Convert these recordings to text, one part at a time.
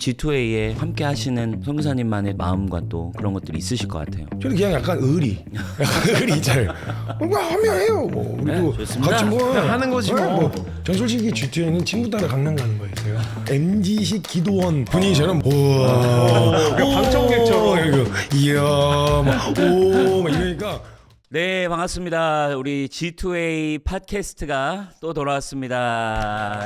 G2A에 함께 하시는 선교사님만의 마음과 또 그런 것들이 있으실 것 같아요. 저는 그냥 약간 의리 있잖아요. 뭔가 하면 해요. 뭐 우리도 좋습니다. 같이 뭐 하는 거지 뭐. 전 솔직히 G2A는 친구 따라 강남 가는 거예요. 제가 MG식 기도원 분위기처럼 우와 방청객처럼 이야 막 이러니까 네, 반갑습니다. 우리 G2A 팟캐스트가 또 돌아왔습니다.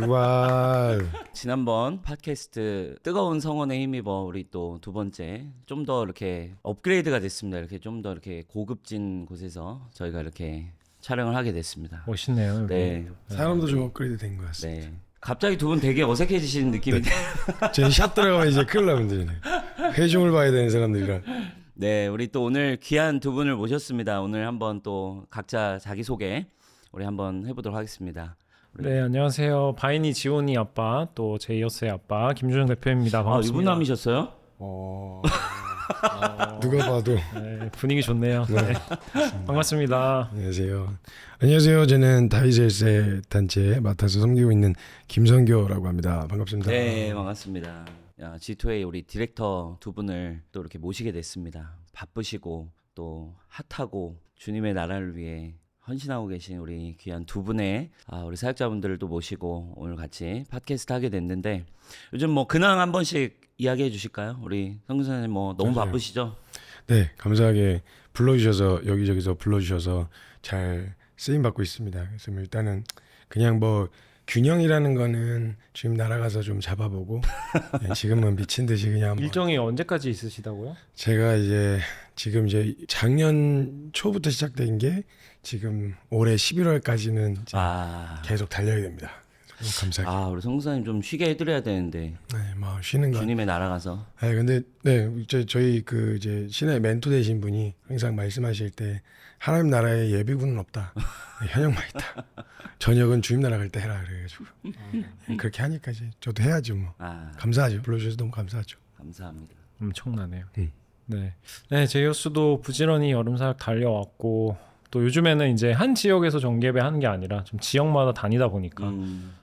우와 지난번 팟캐스트 뜨거운 성원에 힘입어 우리 또 두 번째 좀 더 이렇게 업그레이드가 됐습니다. 이렇게 좀 더 이렇게 고급진 곳에서 저희가 이렇게 촬영을 하게 됐습니다. 멋있네요. 여기. 네, 사람도 좀 업그레이드 된 것 같습니다. 네. 갑자기 두 분 되게 어색해지시는 느낌이. 저희 샷 들어가면 이제 큰일 나면 회중을 봐야 되는 사람들이라. 네, 우리 또 오늘 귀한 두 분을 모셨습니다. 오늘 한번 또 각자 자기 소개 우리 한번 해보도록 하겠습니다. 네, 안녕하세요. 바이니 지온이 아빠 또 제이어스의 아빠 김준영 대표입니다. 아, 반갑습니다. 유부남이셨어요? 누가 봐도. 네, 분위기 좋네요. 네. 반갑습니다. 안녕하세요. 안녕하세요. 저는 다윗의 단체에 맡아서 섬기고 있는 김성교라고 합니다. 반갑습니다. 네, 반갑습니다. 야, G2A 우리 디렉터 두 분을 또 이렇게 모시게 됐습니다. 바쁘시고 또 핫하고 주님의 나라를 위해 헌신하고 계신 우리 귀한 두 분의 우리 사역자분들을 또 모시고 오늘 같이 팟캐스트 하게 됐는데 요즘 뭐 근황 한 번씩 이야기해 주실까요? 우리 성교사님 뭐 너무 맞아요. 바쁘시죠? 네, 감사하게 불러주셔서 여기저기서 불러주셔서 잘 쓰임 받고 있습니다. 그래서 뭐 일단은 그냥 뭐 균형이라는 거는 지금 날아가서 좀 잡아보고 네, 지금은 미친 듯이 그냥 뭐 일정이 언제까지 있으시다고요? 제가 지금 작년 초부터 시작된 게 지금 올해 11월까지는 계속 달려야 됩니다. 감사하게. 우리 성교사님 좀 쉬게 해드려야 되는데 네, 뭐 쉬는 거. 주님의 나라가서. 근데 네, 저희 그 이제 신의 멘토 되신 분이 항상 말씀하실 때 하나님 나라에 예비군은 없다, 현역만 있다. 저녁은 주님 나라 갈 때 해라 그래가지고 그렇게 하니까 이제 저도 해야죠 뭐. 감사하죠. 불러주셔서 너무 감사하죠. 감사합니다. 엄청나네요. 네, 제이어스도 부지런히 여름사역 달려왔고 또 요즘에는 이제 한 지역에서 정예배 하는 게 아니라 좀 지역마다 다니다 보니까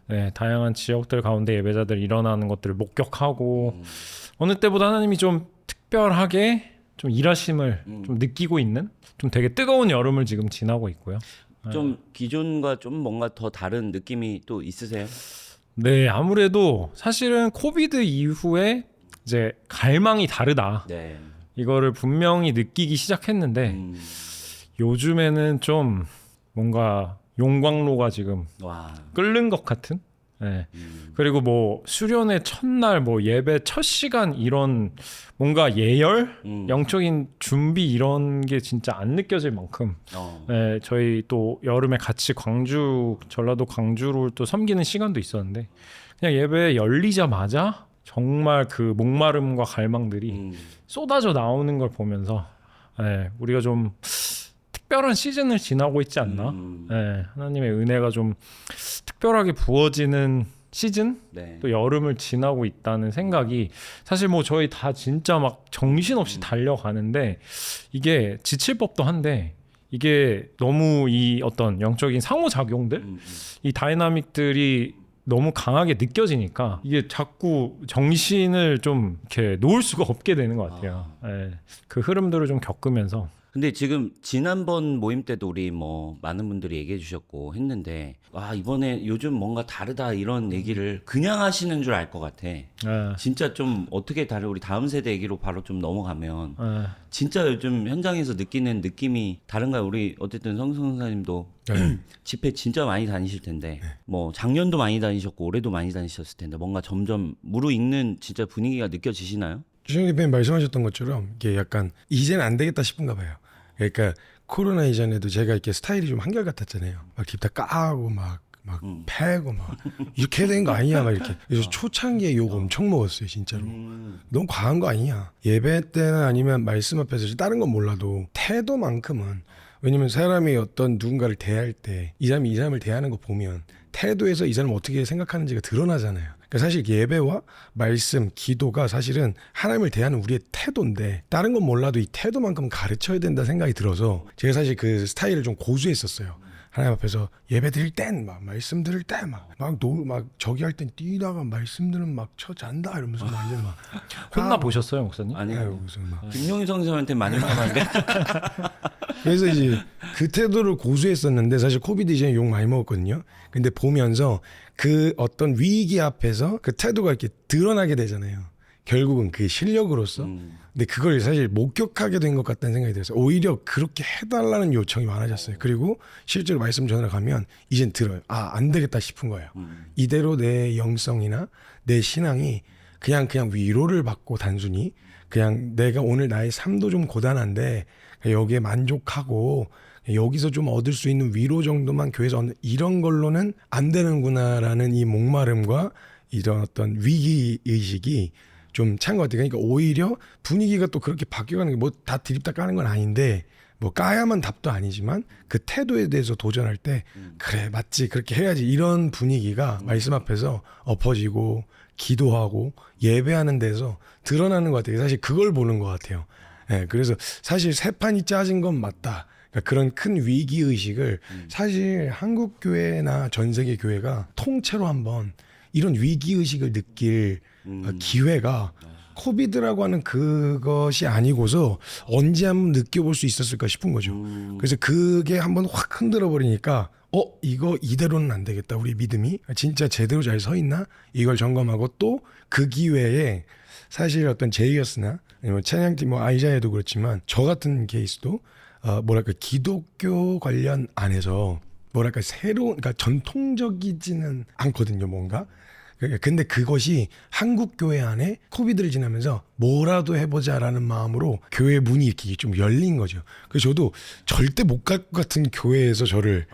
네, 다양한 지역들 가운데 예배자들 일어나는 것들을 목격하고 어느 때보다 하나님이 좀 특별하게 좀 일하심을 좀 느끼고 있는 좀 되게 뜨거운 여름을 지금 지나고 있고요. 좀 기존과 좀 뭔가 더 다른 느낌이 또 있으세요? 네, 아무래도 사실은 코비드 이후에 이제 갈망이 다르다. 네. 이거를 분명히 느끼기 시작했는데 요즘에는 좀 뭔가 용광로가 지금 와. 끓는 것 같은. 네. 그리고 뭐 수련의 첫날 뭐 예배 첫 시간 이런 뭔가 예열, 영적인 준비 이런 게 진짜 안 느껴질 만큼 네, 저희 또 여름에 같이 전라도 광주를 또 섬기는 시간도 있었는데 그냥 예배 열리자마자 정말 그 목마름과 갈망들이 쏟아져 나오는 걸 보면서 네, 우리가 좀 특별한 시즌을 지나고 있지 않나. 네, 하나님의 은혜가 좀 특별하게 부어지는 시즌? 네. 또 여름을 지나고 있다는 생각이 사실 뭐 저희 다 진짜 막 정신없이 달려가는데 이게 지칠 법도 한데 이게 너무 이 어떤 영적인 상호작용들 이 다이나믹들이 너무 강하게 느껴지니까 이게 자꾸 정신을 좀 이렇게 놓을 수가 없게 되는 것 같아요. 네, 그 흐름들을 좀 겪으면서 근데 지금 지난번 모임 때도 우리 뭐 많은 분들이 얘기해 주셨고 했는데 이번에 요즘 뭔가 다르다 이런 얘기를 그냥 하시는 줄 알 것 같아. 진짜 좀 어떻게 다른 우리 다음 세대 얘기로 바로 좀 넘어가면 진짜 요즘 현장에서 느끼는 느낌이 다른가요? 우리 어쨌든 성선사님도 집회 진짜 많이 다니실 텐데 뭐 작년도 많이 다니셨고 올해도 많이 다니셨을 텐데 뭔가 점점 무르익는 진짜 분위기가 느껴지시나요? 주영 대표님 말씀하셨던 것처럼 이게 약간 이제는 안 되겠다 싶은가 봐요. 그러니까 코로나 이전에도 제가 이렇게 스타일이 좀 한결같았잖아요. 막 딥다 까고 막 패고 막 이렇게 해야 되는 거 아니야 막 이렇게. 그래서 초창기에 욕 엄청 먹었어요 진짜로. 너무 과한 거 아니냐. 예배 때나 아니면 말씀 앞에서 다른 건 몰라도 태도만큼은, 왜냐면 사람이 어떤 누군가를 대할 때 이 사람을 대하는 거 보면 태도에서 이 사람을 어떻게 생각하는지가 드러나잖아요. 그러니까 사실 예배와 말씀, 기도가 사실은 하나님을 대하는 우리의 태도인데 다른 건 몰라도 이 태도만큼 가르쳐야 된다 생각이 들어서 제가 사실 그 스타일을 좀 고수했었어요. 하나님 앞에서 예배 드릴 땐 막 말씀 들을 때 막 저기 할 땐 뛰다가 말씀 들으면 막 잔다 이러면서 막 이제 막 혼나 보셨어요, 목사님? 아니요. 무슨 막 김용희 선생님한테 많이 혼나는데. 그래서 이제 그 태도를 고수했었는데 사실 코비드 이전에 욕 많이 먹었거든요. 근데 보면서 그 어떤 위기 앞에서 그 태도가 이렇게 드러나게 되잖아요. 결국은 그 실력으로서. 근데 그걸 사실 목격하게 된 것 같다는 생각이 들어서 오히려 그렇게 해달라는 요청이 많아졌어요. 그리고 실제로 말씀 전하러 가면 이젠 들어요. 안 되겠다 싶은 거예요. 이대로 내 영성이나 내 신앙이 그냥 위로를 받고 단순히 그냥 내가 오늘 나의 삶도 좀 고단한데 여기에 만족하고 여기서 좀 얻을 수 있는 위로 정도만 교회에서 얻는 이런 걸로는 안 되는구나라는 이 목마름과 이런 어떤 위기 의식이 좀 찬 것 같아요. 그러니까 오히려 분위기가 또 그렇게 바뀌어가는 게 뭐 다 드립다 까는 건 아닌데 뭐 까야만 답도 아니지만 그 태도에 대해서 도전할 때 그래 맞지 그렇게 해야지 이런 분위기가 말씀 앞에서 엎어지고 기도하고 예배하는 데서 드러나는 것 같아요. 사실 그걸 보는 것 같아요. 예, 그래서 사실 세 판이 짜진 건 맞다. 그러니까 그런 큰 위기 의식을 사실 한국 교회나 전 세계 교회가 통째로 한번 이런 위기 의식을 느낄 기회가 코비드라고 하는 그것이 아니고서 언제 한번 느껴볼 수 있었을까 싶은 거죠. 그래서 그게 한번 확 흔들어 버리니까 이거 이대로는 안 되겠다. 우리 믿음이 진짜 제대로 잘 서 있나? 이걸 점검하고 또 그 기회에 사실 어떤 제이어스나 아니면 찬양팀 뭐 아이자야도 그렇지만 저 같은 케이스도 뭐랄까 기독교 관련 안에서 뭐랄까 새로운 그러니까 전통적이지는 않거든요. 뭔가 근데 그것이 한국 교회 안에 코비드를 지나면서 뭐라도 해보자라는 마음으로 교회 문이 이렇게 좀 열린 거죠. 그래서 저도 절대 못 갈 것 같은 교회에서 저를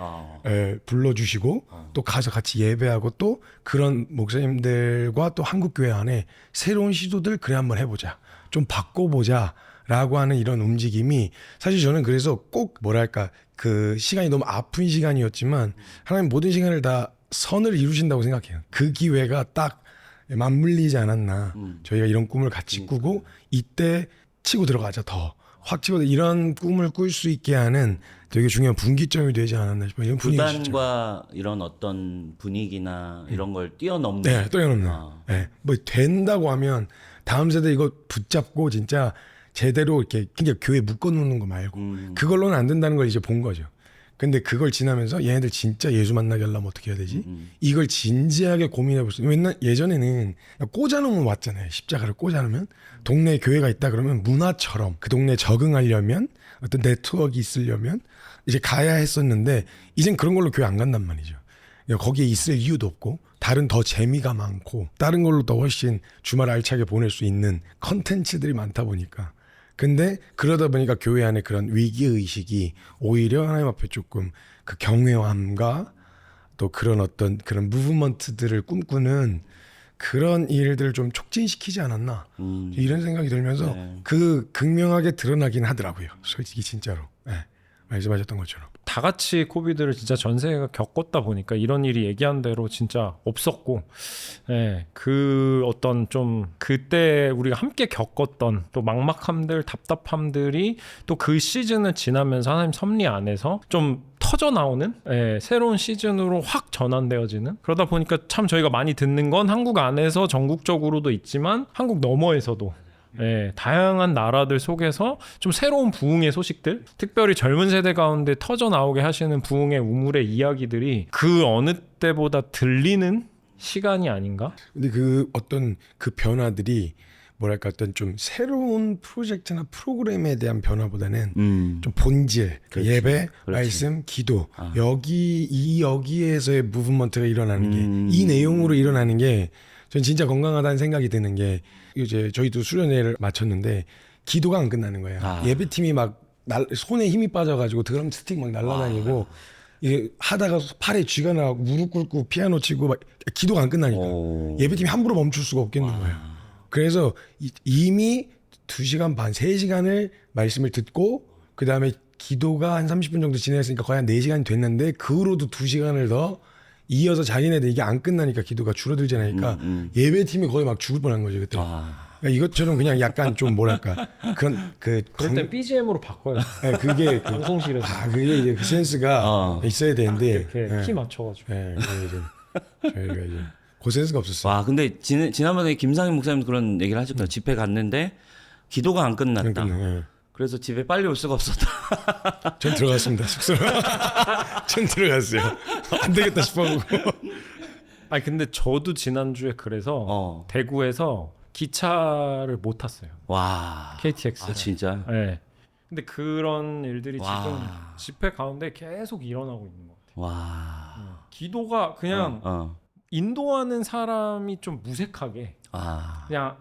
불러주시고 또 가서 같이 예배하고 또 그런 목사님들과 또 한국 교회 안에 새로운 시도들 그래 한번 해보자. 좀 바꿔보자. 라고 하는 이런 움직임이 사실 저는 그래서 꼭 뭐랄까 그 시간이 너무 아픈 시간이었지만 하나님 모든 시간을 다 선을 이루신다고 생각해요. 그 기회가 딱 맞물리지 않았나. 저희가 이런 꿈을 같이 꾸고 이때 치고 들어가자 더 확 치고 이런 꿈을 꿀 수 있게 하는 되게 중요한 분기점이 되지 않았나 싶어요. 이런 구단과 이런 어떤 분위기나 이런 걸 뛰어넘는. 네, 뛰어넘는. 네, 뭐 된다고 하면 다음 세대 이거 붙잡고 진짜 제대로 이렇게 그냥 교회 묶어놓는 거 말고 그걸로는 안 된다는 걸 이제 본 거죠. 근데 그걸 지나면서 얘네들 진짜 예수 만나게 하려면 어떻게 해야 되지? 이걸 진지하게 고민해 볼 수 있는. 맨날 예전에는 꽂아놓으면 왔잖아요. 십자가를 꽂아놓으면 동네에 교회가 있다 그러면 문화처럼 그 동네에 적응하려면 어떤 네트워크 있으려면 이제 가야 했었는데 이젠 그런 걸로 교회 안 간단 말이죠. 거기에 있을 이유도 없고 다른 더 재미가 많고 다른 걸로 더 훨씬 주말 알차게 보낼 수 있는 컨텐츠들이 많다 보니까 근데 그러다 보니까 교회 안에 그런 위기의식이 오히려 하나님 앞에 조금 그 경외함과 또 그런 어떤 그런 무브먼트들을 꿈꾸는 그런 일들을 좀 촉진시키지 않았나 이런 생각이 들면서 그 극명하게 드러나긴 하더라고요. 솔직히 진짜로 말씀하셨던 것처럼. 다 같이 코비드를 진짜 전 세계가 겪었다 보니까 이런 일이 얘기한 대로 진짜 없었고, 그 어떤 좀 그때 우리가 함께 겪었던 또 막막함들, 답답함들이 또 그 시즌을 지나면서 하나님 섭리 안에서 좀 터져 나오는 새로운 시즌으로 확 전환되어지는 그러다 보니까 참 저희가 많이 듣는 건 한국 안에서 전국적으로도 있지만 한국 너머에서도 다양한 나라들 속에서 좀 새로운 부흥의 소식들 특별히 젊은 세대 가운데 터져 나오게 하시는 부흥의 우물의 이야기들이 그 어느 때보다 들리는 시간이 아닌가? 근데 그 어떤 그 변화들이 뭐랄까 어떤 좀 새로운 프로젝트나 프로그램에 대한 변화보다는 좀 본질, 그렇지, 예배, 그렇지. 말씀, 기도 여기에서의 무브먼트가 일어나는 게 이 내용으로 일어나는 게 전 진짜 건강하다는 생각이 드는 게 이제 저희도 수련회를 마쳤는데 기도가 안 끝나는 거예요. 예배팀이 막 손에 힘이 빠져가지고 드럼 스틱 막 날아다니고 이게 하다가 팔에 쥐가 나고 무릎 꿇고 피아노 치고 막 기도가 안 끝나니까 예배팀이 함부로 멈출 수가 없겠는 거예요. 그래서 이미 2시간 반, 3시간을 말씀을 듣고 그 다음에 기도가 한 30분 정도 지났으니까 거의 한 4시간이 됐는데 그 후로도 2시간을 더 이어서 자기네들 이게 안 끝나니까 기도가 줄어들지 않으니까 예배팀이 거의 막 죽을 뻔한 거죠 그때. 그러니까 이것처럼 그냥 약간 좀 뭐랄까 그런 그럴 땐 BGM으로 바꿔요. 네, 그게 방송실에서 그게 이제 그 센스가 있어야 되는데 이렇게 키 맞춰가지고. 저희가 이제 그 센스가 없었어요. 와, 근데 지난번에 김상현 목사님 그런 얘기를 하셨거든요. 집회 갔는데 기도가 안 끝났다. 그래서 집에 빨리 올 수가 없었다. 전 들어갔습니다 숙소로. 전 들어갔어요. 안 되겠다 싶어가지고. 아니 근데 저도 지난주에 그래서 대구에서 기차를 못 탔어요. 와. KTX. 아, 진짜. 네. 근데 그런 일들이 와. 지금 집회 가운데 계속 일어나고 있는 것 같아요. 와. 기도가 그냥 인도하는 사람이 좀 무색하게 그냥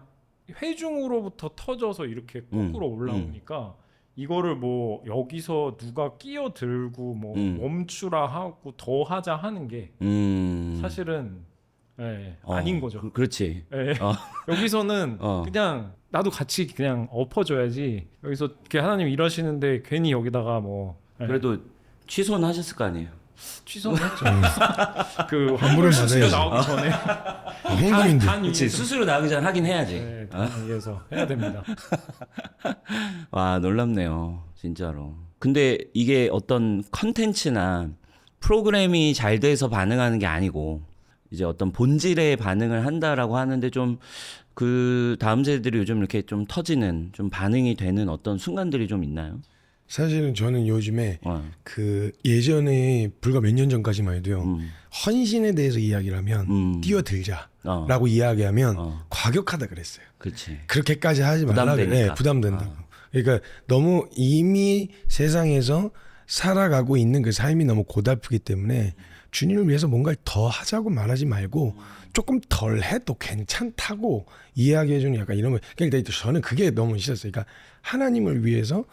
회중으로부터 터져서 이렇게 거꾸로 올라오니까 이거를 뭐 여기서 누가 끼어들고 뭐 멈추라 하고 더 하자 하는 게 사실은 아닌 거죠. 그렇지. 여기서는 그냥 나도 같이 그냥 엎어줘야지. 여기서 이렇게 하나님 일하시는데 괜히 여기다가 뭐 그래도 취소는 하셨을 거 아니에요. 취소는 했죠. 그 환불 수수료 나오기 전에 홍보인데. 그렇지. 수수료 나오기 전에 하긴 해야지. 네, 위해서 해야 됩니다. 와, 놀랍네요. 진짜로. 근데 이게 어떤 컨텐츠나 프로그램이 잘 돼서 반응하는 게 아니고 이제 어떤 본질에 반응을 한다라고 하는데 좀 그 다음 세대들이 요즘 이렇게 좀 터지는 좀 반응이 되는 어떤 순간들이 좀 있나요? 사실은 저는 요즘에 그 예전에 불과 몇 년 전까지만 해도요 헌신에 대해서 이야기를 하면 뛰어들자라고 이야기하면 과격하다 그랬어요. 그렇지. 그렇게까지 하지 말라. 네, 부담된다고. 그러니까 너무 이미 세상에서 살아가고 있는 그 삶이 너무 고달프기 때문에 주님을 위해서 뭔가를 더 하자고 말하지 말고 조금 덜 해도 괜찮다고 이야기해주는 약간 이런 거. 그러니까 저는 그게 너무 싫었어요. 그러니까 하나님을 위해서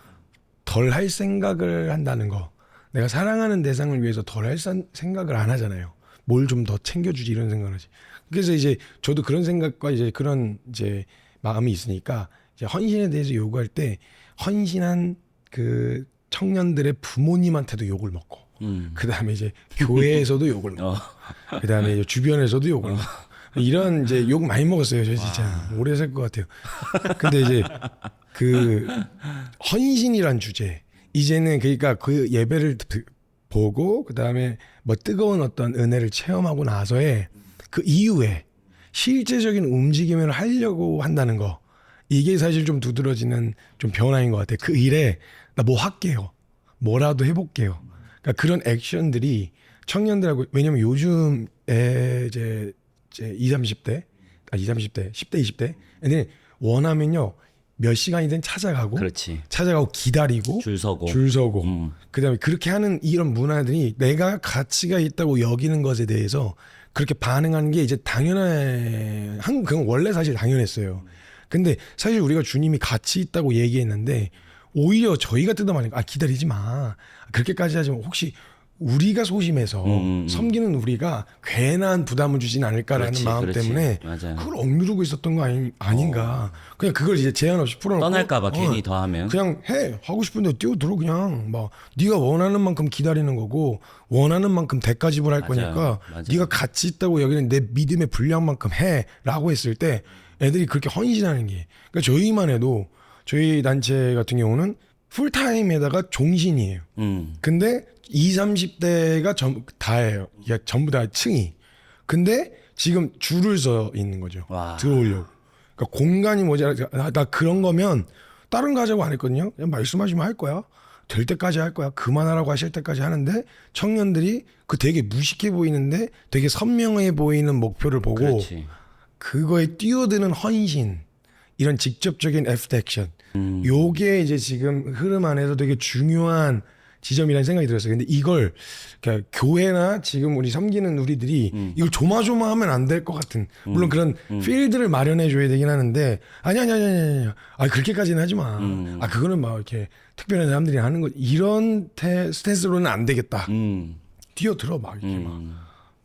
덜 할 생각을 한다는 거. 내가 사랑하는 대상을 위해서 덜 할 생각을 안 하잖아요. 뭘 좀 더 챙겨주지 이런 생각을 하지. 그래서 이제 저도 그런 생각과 이제 그런 이제 마음이 있으니까 이제 헌신에 대해서 요구할 때 헌신한 그 청년들의 부모님한테도 욕을 먹고 그 다음에 이제 교회에서도 욕을 먹고 그 다음에 이제 주변에서도 욕을 먹고 이런 이제 욕 많이 먹었어요. 저 진짜 오래 살 것 같아요. 근데 이제 그 헌신이란 주제 이제는 그러니까 그 예배를 보고 그 다음에 뭐 뜨거운 어떤 은혜를 체험하고 나서의 그 이후에 실제적인 움직임을 하려고 한다는 거 이게 사실 좀 두드러지는 좀 변화인 것 같아요. 그 일에 나 뭐 할게요. 뭐라도 해볼게요. 그러니까 그런 액션들이 청년들하고 왜냐면 요즘에 이제 20, 30대 10대 20대 애들이 원하면요 몇 시간이든 찾아가고 그렇지. 찾아가고 기다리고 줄 서고 그다음에 그렇게 하는 이런 문화들이 내가 가치가 있다고 여기는 것에 대해서 그렇게 반응하는 게 이제 당연한 그건 원래 사실 당연했어요. 근데 사실 우리가 주님이 가치 있다고 얘기했는데 오히려 저희가 뜯어말리니까 기다리지 마 그렇게까지 하지만 혹시 우리가 소심해서 섬기는 우리가 괜한 부담을 주진 않을까라는 마음 때문에 맞아요. 그걸 억누르고 있었던 거 아닌가. 그냥 그걸 이제 제한 없이 풀어놓고 떠날까봐 괜히 더 하면 그냥 해 하고 싶은데 뛰어들어 그냥 막 네가 원하는 만큼 기다리는 거고 원하는 만큼 대가 지불할 거니까 네가 가치 있다고 여기는 내 믿음의 분량만큼 해라고 했을 때 애들이 그렇게 헌신하는 게 그러니까 저희만 해도 저희 단체 같은 경우는 풀타임에다가 종신이에요. 근데 20, 30대가 다예요. 이게 전부 다 층이. 근데 지금 줄을 서 있는 거죠. 들어오려고. 그러니까 공간이 모자라. 나 그런 거면 다른 거 하자고 안 했거든요. 그냥 말씀하시면 할 거야. 될 때까지 할 거야. 그만하라고 하실 때까지 하는데 청년들이 그 되게 무식해 보이는데 되게 선명해 보이는 목표를 보고 그렇지. 그거에 뛰어드는 헌신 이런 직접적인 애프터 액션 요게 이제 지금 흐름 안에서 되게 중요한 지점이라는 생각이 들었어요. 근데 이걸 그러니까 교회나 지금 우리 섬기는 우리들이 이걸 조마조마하면 안 될 것 같은 물론 그런 필드를 마련해 줘야 되긴 하는데 아니 그렇게까지는 하지 마. 그거는 막 이렇게 특별한 사람들이 하는 거 이런 스탠스로는 안 되겠다. 뛰어들어 막 이렇게 막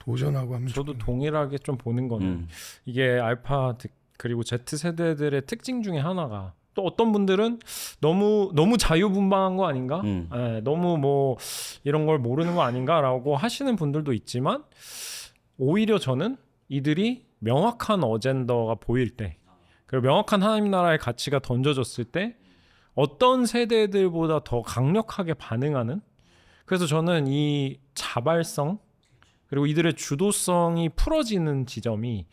도전하고 하면 저도 동일하게 좀 보는 거는 이게 알파 그리고 Z 세대들의 특징 중에 하나가 또 어떤 분들은 너무 자유분방한 거 아닌가? 너무 뭐 이런 걸 모르는 거 아닌가라고 하시는 분들도 있지만 오히려 저는 이들이 명확한 어젠더가 보일 때 그리고 명확한 하나님 나라의 가치가 던져졌을 때 어떤 세대들보다 더 강력하게 반응하는, 그래서 저는 이 자발성 그리고 이들의 주도성이 풀어지는 지점이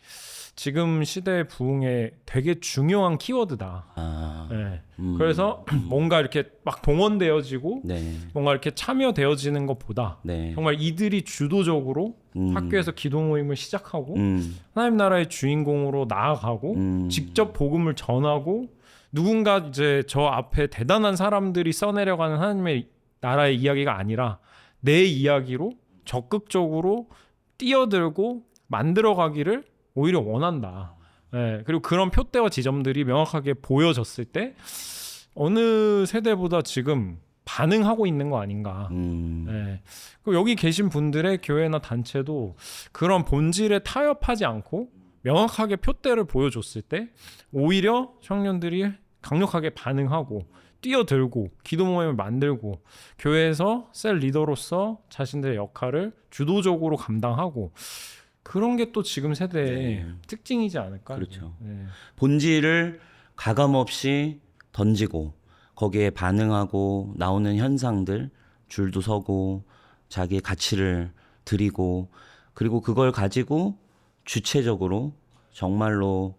지금 시대의 부흥에 되게 중요한 키워드다. 네. 그래서 뭔가 이렇게 막 동원되어지고 네. 뭔가 이렇게 참여되어지는 것보다 네. 정말 이들이 주도적으로 학교에서 기도 모임을 시작하고 하나님 나라의 주인공으로 나아가고 직접 복음을 전하고 누군가 이제 저 앞에 대단한 사람들이 써내려가는 하나님의 나라의 이야기가 아니라 내 이야기로 적극적으로 뛰어들고 만들어가기를 오히려 원한다. 예, 그리고 그런 표대와 지점들이 명확하게 보여졌을 때 어느 세대보다 지금 반응하고 있는 거 아닌가. 예. 그리고 여기 계신 분들의 교회나 단체도 그런 본질에 타협하지 않고 명확하게 표대를 보여줬을 때 오히려 청년들이 강력하게 반응하고 뛰어들고 기도 모임을 만들고 교회에서 셀 리더로서 자신들의 역할을 주도적으로 감당하고 그런 게 또 지금 세대의 특징이지 않을까? 그렇죠. 네. 본질을 가감없이 던지고 거기에 반응하고 나오는 현상들 줄도 서고 자기의 가치를 드리고 그리고 그걸 가지고 주체적으로 정말로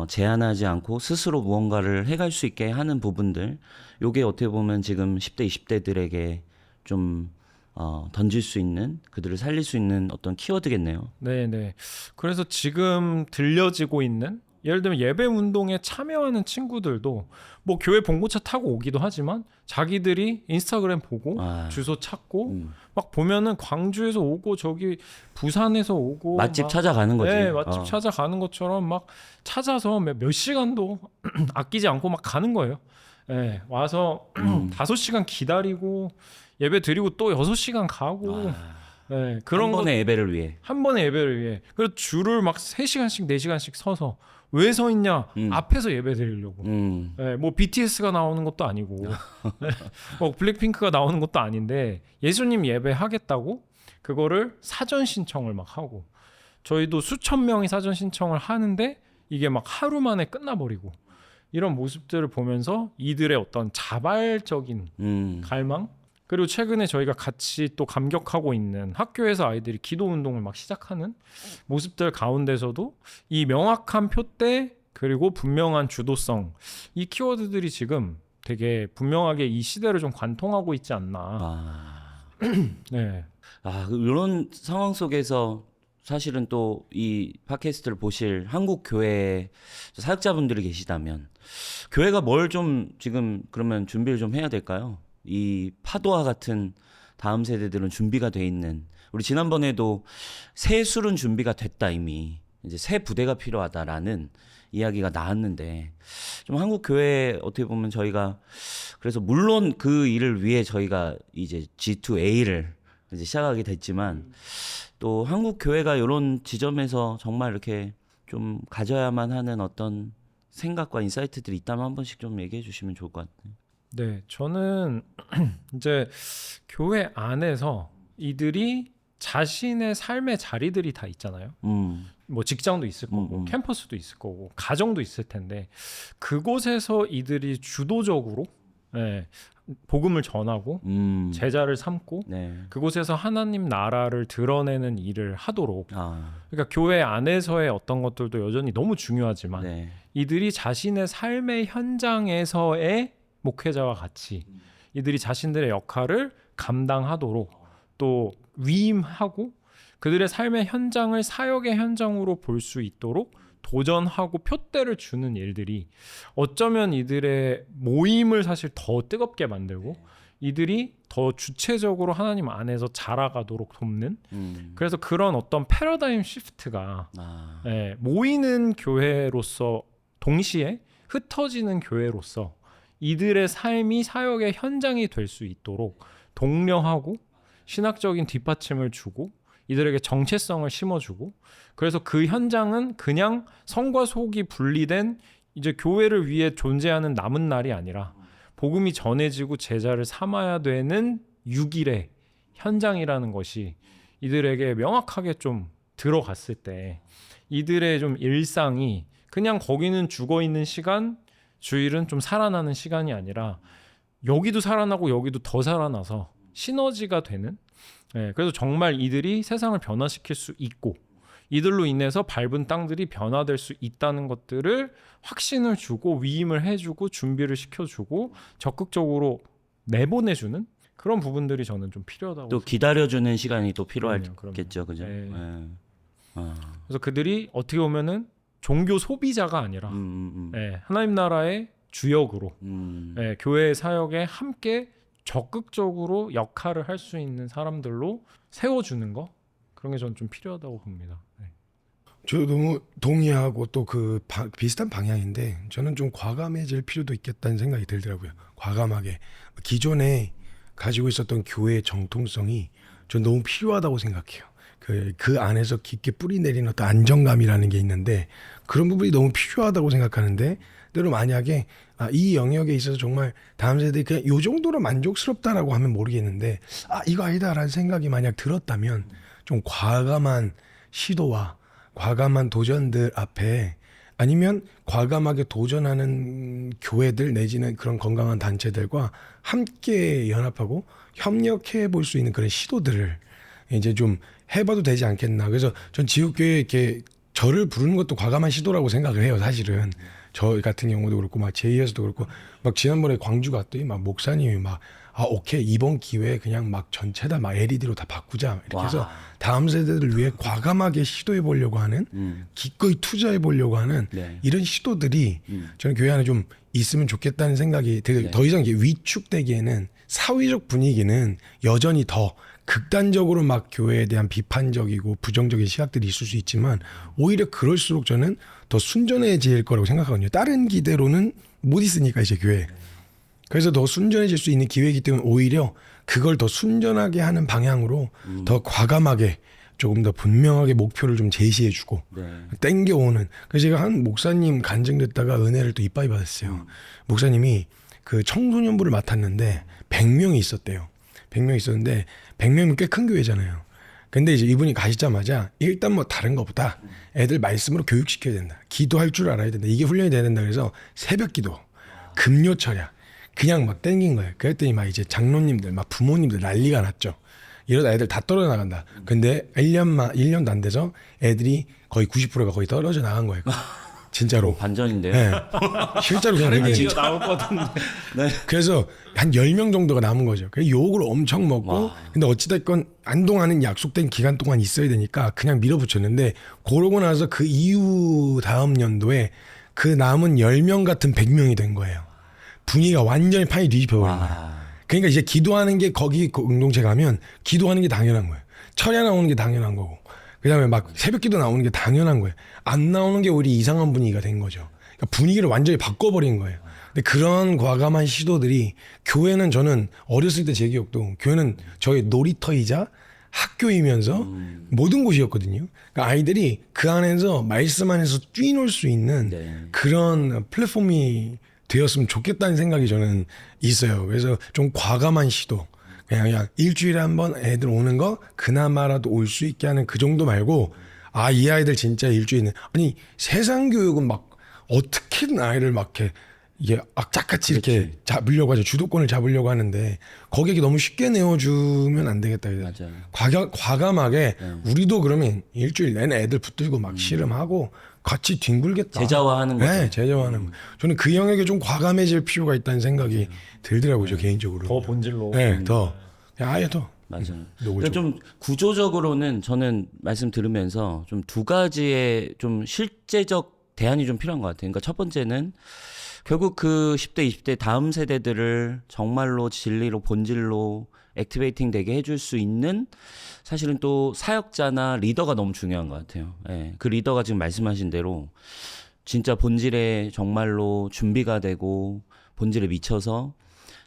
제한하지 않고 스스로 무언가를 해갈 수 있게 하는 부분들, 요게 어떻게 보면 지금 10대, 20대들에게 좀 던질 수 있는, 그들을 살릴 수 있는 어떤 키워드겠네요. 네. 그래서 지금 들려지고 있는, 예를 들면 예배 운동에 참여하는 친구들도 뭐 교회 봉고차 타고 오기도 하지만 자기들이 인스타그램 보고 주소 찾고 막 보면은 광주에서 오고 저기 부산에서 오고 맛집 막, 찾아가는 거지. 네, 맛집 찾아가는 것처럼 막 찾아서 몇 시간도 아끼지 않고 막 가는 거예요. 네, 와서 5시간 기다리고 예배 드리고 또 6시간 가고 네, 그런 한 번의 예배를 위해. 한 번의 예배를 위해. 그리고 줄을 막 3시간씩 4시간씩 서서 왜 서 있냐? 앞에서 예배 드리려고. 네, 뭐 BTS가 나오는 것도 아니고 네, 뭐 블랙핑크가 나오는 것도 아닌데 예수님 예배 하겠다고 그거를 사전 신청을 막 하고 저희도 수천 명이 사전 신청을 하는데 이게 막 하루 만에 끝나버리고 이런 모습들을 보면서 이들의 어떤 자발적인 갈망, 그리고 최근에 저희가 같이 또 감격하고 있는 학교에서 아이들이 기도 운동을 막 시작하는 모습들 가운데서도 이 명확한 표대 그리고 분명한 주도성, 이 키워드들이 지금 되게 분명하게 이 시대를 좀 관통하고 있지 않나. 네. 이런 상황 속에서 사실은 또 이 팟캐스트를 보실 한국 교회 사역자분들이 계시다면 교회가 뭘 좀 지금 그러면 준비를 좀 해야 될까요? 이 파도와 같은 다음 세대들은 준비가 돼 있는, 우리 지난번에도 새 술은 준비가 됐다, 이미 이제 새 부대가 필요하다라는 이야기가 나왔는데 좀 한국 교회 어떻게 보면 저희가 그래서 물론 그 일을 위해 저희가 이제 G2A를 이제 시작하게 됐지만 또 한국 교회가 이런 지점에서 정말 이렇게 좀 가져야만 하는 어떤 생각과 인사이트들이 있다면 한 번씩 좀 얘기해 주시면 좋을 것 같아요. 네, 저는 이제 교회 안에서 이들이 자신의 삶의 자리들이 다 있잖아요. 뭐 직장도 있을 거고 캠퍼스도 있을 거고 가정도 있을 텐데 그곳에서 이들이 주도적으로 복음을 전하고 제자를 삼고 그곳에서 하나님 나라를 드러내는 일을 하도록 그러니까 교회 안에서의 어떤 것들도 여전히 너무 중요하지만 이들이 자신의 삶의 현장에서의 목회자와 같이 이들이 자신들의 역할을 감당하도록 또 위임하고 그들의 삶의 현장을 사역의 현장으로 볼 수 있도록 도전하고 표대를 주는 일들이 어쩌면 이들의 모임을 사실 더 뜨겁게 만들고 이들이 더 주체적으로 하나님 안에서 자라가도록 돕는 그래서 그런 어떤 패러다임 시프트가 모이는 교회로서 동시에 흩어지는 교회로서 이들의 삶이 사역의 현장이 될 수 있도록 독려하고 신학적인 뒷받침을 주고 이들에게 정체성을 심어주고 그래서 그 현장은 그냥 성과 속이 분리된 이제 교회를 위해 존재하는 남은 날이 아니라 복음이 전해지고 제자를 삼아야 되는 6일의 현장이라는 것이 이들에게 명확하게 좀 들어갔을 때 이들의 좀 일상이 그냥 거기는 죽어 있는 시간, 주일은 좀 살아나는 시간이 아니라 여기도 살아나고 여기도 더 살아나서 시너지가 되는. 그래서 정말 이들이 세상을 변화시킬 수 있고 이들로 인해서 밟은 땅들이 변화될 수 있다는 것들을 확신을 주고 위임을 해주고 준비를 시켜주고 적극적으로 내보내주는 그런 부분들이 저는 좀 필요하다고. 또 기다려주는 시간이 또 그럼요. 필요하겠죠, 그죠? 네. 예. 그래서 그들이 어떻게 보면은 종교 소비자가 아니라 하나님 나라의 주역으로 교회의 사역에 함께 적극적으로 역할을 할 수 있는 사람들로 세워주는 거, 그런 게 저는 좀 필요하다고 봅니다. 저 너무 동의하고 또 그 비슷한 방향인데 저는 좀 과감해질 필요도 있겠다는 생각이 들더라고요. 과감하게 기존에 가지고 있었던 교회의 정통성이 전 너무 필요하다고 생각해요. 그 안에서 깊게 뿌리 내리는 어떤 안정감이라는 게 있는데 그런 부분이 너무 필요하다고 생각하는데 때로 만약에 이 영역에 있어서 정말 다음 세대에 그냥 요 정도로 만족스럽다라고 하면 모르겠는데 이거 아니다라는 생각이 만약 들었다면 좀 과감한 시도와 과감한 도전들 앞에 아니면 과감하게 도전하는 교회들 내지는 그런 건강한 단체들과 함께 연합하고 협력해 볼 수 있는 그런 시도들을 이제 좀 해봐도 되지 않겠나. 그래서 전 지역교회 이렇게 저를 부르는 것도 과감한 시도라고 생각을 해요. 사실은 저 같은 경우도 그렇고 막 제2에서도 그렇고 막 지난번에 광주 갔더니 막 목사님이 막 오케이 이번 기회에 그냥 막 전체 다 막 LED로 다 바꾸자 이렇게 해서 다음 세대를 위해 과감하게 시도해 보려고 하는 기꺼이 투자해 보려고 하는 이런 시도들이 저는 교회 안에 좀 있으면 좋겠다는 생각이 되게 더 이상 이게 위축되기에는 사회적 분위기는 여전히 더 극단적으로 막 교회에 대한 비판적이고 부정적인 시각들이 있을 수 있지만 오히려 그럴수록 저는 더 순전해질 거라고 생각하거든요. 다른 기대로는 못 있으니까 이제 교회. 그래서 더 순전해질 수 있는 기회이기 때문에 오히려 그걸 더 순전하게 하는 방향으로 더 과감하게 조금 더 분명하게 목표를 좀 제시해주고 땡겨오는. 그래서 제가 한 목사님 간증됐다가 은혜를 또 이빠이 받았어요. 목사님이 그 청소년부를 맡았는데 100명이 있었대요. 100명이 있었는데 100명이면 꽤 큰 교회잖아요. 근데 이제 이분이 가시자마자 일단 뭐 다른 것보다 애들 말씀으로 교육시켜야 된다. 기도할 줄 알아야 된다. 이게 훈련이 돼야 된다. 그래서 새벽 기도, 금요 철야 그냥 막 땡긴 거예요. 그랬더니 막 이제 장로님들, 막 부모님들 난리가 났죠. 이러다 애들 다 떨어져 나간다. 근데 1년도 안 돼서 애들이 거의 90%가 거의 떨어져 나간 거예요. 진짜로. 반전인데요. 네. 실제로 그냥 다른 그게 얘기가 나올 것 같은데. 그래서 한 10명 정도가 남은 거죠. 그래서 욕을 엄청 먹고 근데 어찌됐건 안동하는 약속된 기간 동안 있어야 되니까 그냥 밀어붙였는데 그러고 나서 그 이후 다음 연도에 그 남은 10명 같은 100명이 된 거예요. 분위기가 완전히 판이 뒤집혀버린 거예요. 그러니까 이제 기도하는 게 거기 공동체 가면 기도하는 게 당연한 거예요. 철야 나오는 게 당연한 거고 그다음에 막 새벽 기도 나오는 게 당연한 거예요. 안 나오는 게 오히려 이상한 분위기가 된 거죠. 그러니까 분위기를 완전히 바꿔버린 거예요. 근데 그런 과감한 시도들이 교회는 저는 어렸을 때 제 기억도 교회는 저의 놀이터이자 학교이면서 모든 곳이었거든요. 그러니까 아이들이 그 안에서 말씀 안에서 뛰놀 수 있는 그런 플랫폼이 되었으면 좋겠다는 생각이 저는 있어요. 그래서 좀 과감한 시도. 그냥 일주일에 한 번 애들 오는 거 그나마라도 올 수 있게 하는 그 정도 말고 이 아이들 진짜 일주일에 아니 세상 교육은 막 어떻게든 아이를 막 이게 악착같이 이렇게 잡으려고 하죠. 주도권을 잡으려고 하는데 거기에 너무 쉽게 내어주면 안 되겠다. 과감하게 우리도 그러면 일주일 내내 애들 붙들고 막 씨름하고 같이 뒹굴겠다. 제자화하는 거죠. 네, 제자화하는 거. 저는 그 영역에 좀 과감해질 필요가 있다는 생각이 들더라고요, 저 개인적으로. 더 본질로. 네, 더. 아예 더. 맞아요. 그러니까 좀 구조적으로는 저는 말씀 들으면서 좀 두 가지의 좀 실제적 대안이 좀 필요한 것 같아요. 그러니까 첫 번째는 결국 그 10대, 20대 다음 세대들을 정말로 진리로 본질로 액티베이팅 되게 해줄 수 있는 사실은 또 사역자나 리더가 너무 중요한 것 같아요. 그 리더가 지금 말씀하신 대로 진짜 본질에 정말로 준비가 되고 본질에 미쳐서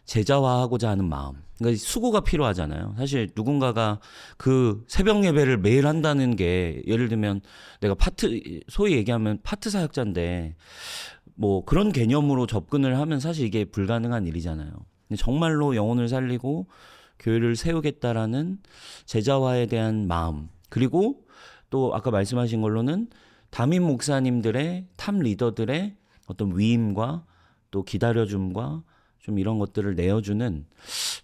제자화하고자 하는 마음. 그러니까 수고가 필요하잖아요. 사실 누군가가 그 새벽 예배를 매일 한다는 게 예를 들면 내가 소위 얘기하면 파트 사역자인데 뭐 그런 개념으로 접근을 하면 사실 이게 불가능한 일이잖아요. 근데 정말로 영혼을 살리고 교회를 세우겠다라는 제자화에 대한 마음, 그리고 또 아까 말씀하신 걸로는 담임 목사님들의 탑 리더들의 어떤 위임과 또 기다려줌과 좀 이런 것들을 내어주는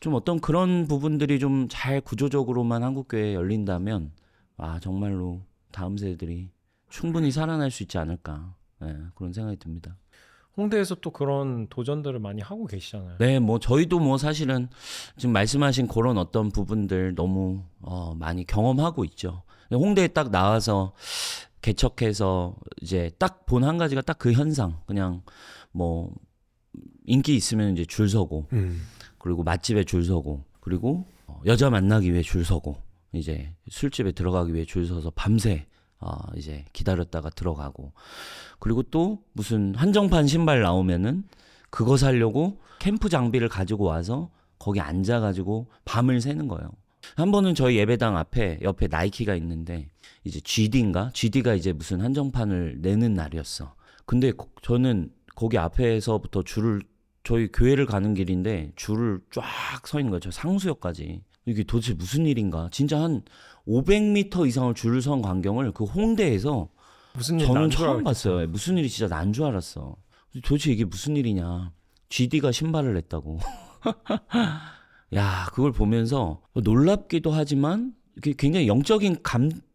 좀 어떤 그런 부분들이 좀 잘 구조적으로만 한국교회에 열린다면 정말로 다음 세대들이 충분히 살아날 수 있지 않을까 그런 생각이 듭니다. 홍대에서 또 그런 도전들을 많이 하고 계시잖아요. 네, 뭐 저희도 뭐 사실은 지금 말씀하신 그런 어떤 부분들 너무 많이 경험하고 있죠. 홍대에 딱 나와서 개척해서 이제 딱 본 한 가지가 딱 그 현상. 그냥 뭐 인기 있으면 이제 줄 서고, 그리고 맛집에 줄 서고, 그리고 여자 만나기 위해 줄 서고, 이제 술집에 들어가기 위해 줄 서서 밤새 이제 기다렸다가 들어가고, 그리고 또 무슨 한정판 신발 나오면은 그거 사려고 캠프 장비를 가지고 와서 거기 앉아가지고 밤을 새는 거예요. 한 번은 저희 예배당 앞에 옆에 나이키가 있는데 이제 GD가 이제 무슨 한정판을 내는 날이었어. 근데 저는 거기 앞에서부터 저희 교회를 가는 길인데 줄을 쫙 서 있는 거예요. 저 상수역까지. 이게 도대체 무슨 일인가? 진짜 한 500m 이상을 줄을 선 광경을 그 홍대에서 무슨 일 저는 처음 봤어요. 무슨 일이 진짜 난 줄 알았어. 도대체 이게 무슨 일이냐? GD가 신발을 냈다고. 야, 그걸 보면서 놀랍기도 하지만 이게 굉장히 영적인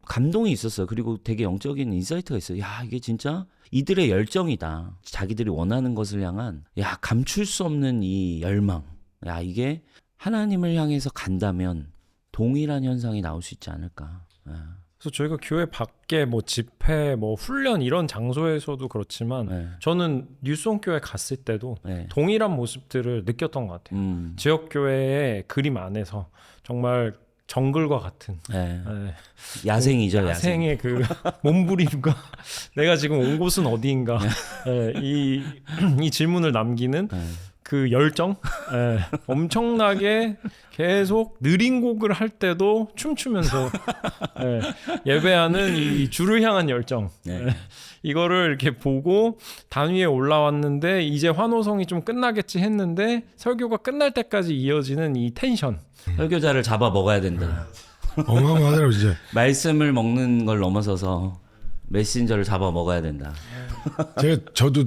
감동이 있었어요. 그리고 되게 영적인 인사이트가 있어요. 야, 이게 진짜 이들의 열정이다. 자기들이 원하는 것을 향한 감출 수 없는 이 열망. 야, 이게 하나님을 향해서 간다면 동일한 현상이 나올 수 있지 않을까. 그래서 저희가 교회 밖에 뭐 집회, 뭐 훈련 이런 장소에서도 그렇지만 저는 뉴스온 교회 갔을 때도 동일한 모습들을 느꼈던 것 같아요. 지역 교회의 그림 안에서 정말 정글과 같은 야생이죠. 야생의 그 몸부림과 내가 지금 온 곳은 어디인가 이 질문을 남기는 그 열정 엄청나게 계속 느린 곡을 할 때도 춤추면서 예배하는 이 주를 향한 열정 이거를 이렇게 보고 단위에 올라왔는데 이제 환호성이 좀 끝나겠지 했는데 설교가 끝날 때까지 이어지는 이 텐션 설교자를 잡아 먹어야 된다. 어마어마하더라고 진짜. 말씀을 먹는 걸 넘어서서 메신저를 잡아 먹어야 된다. 저도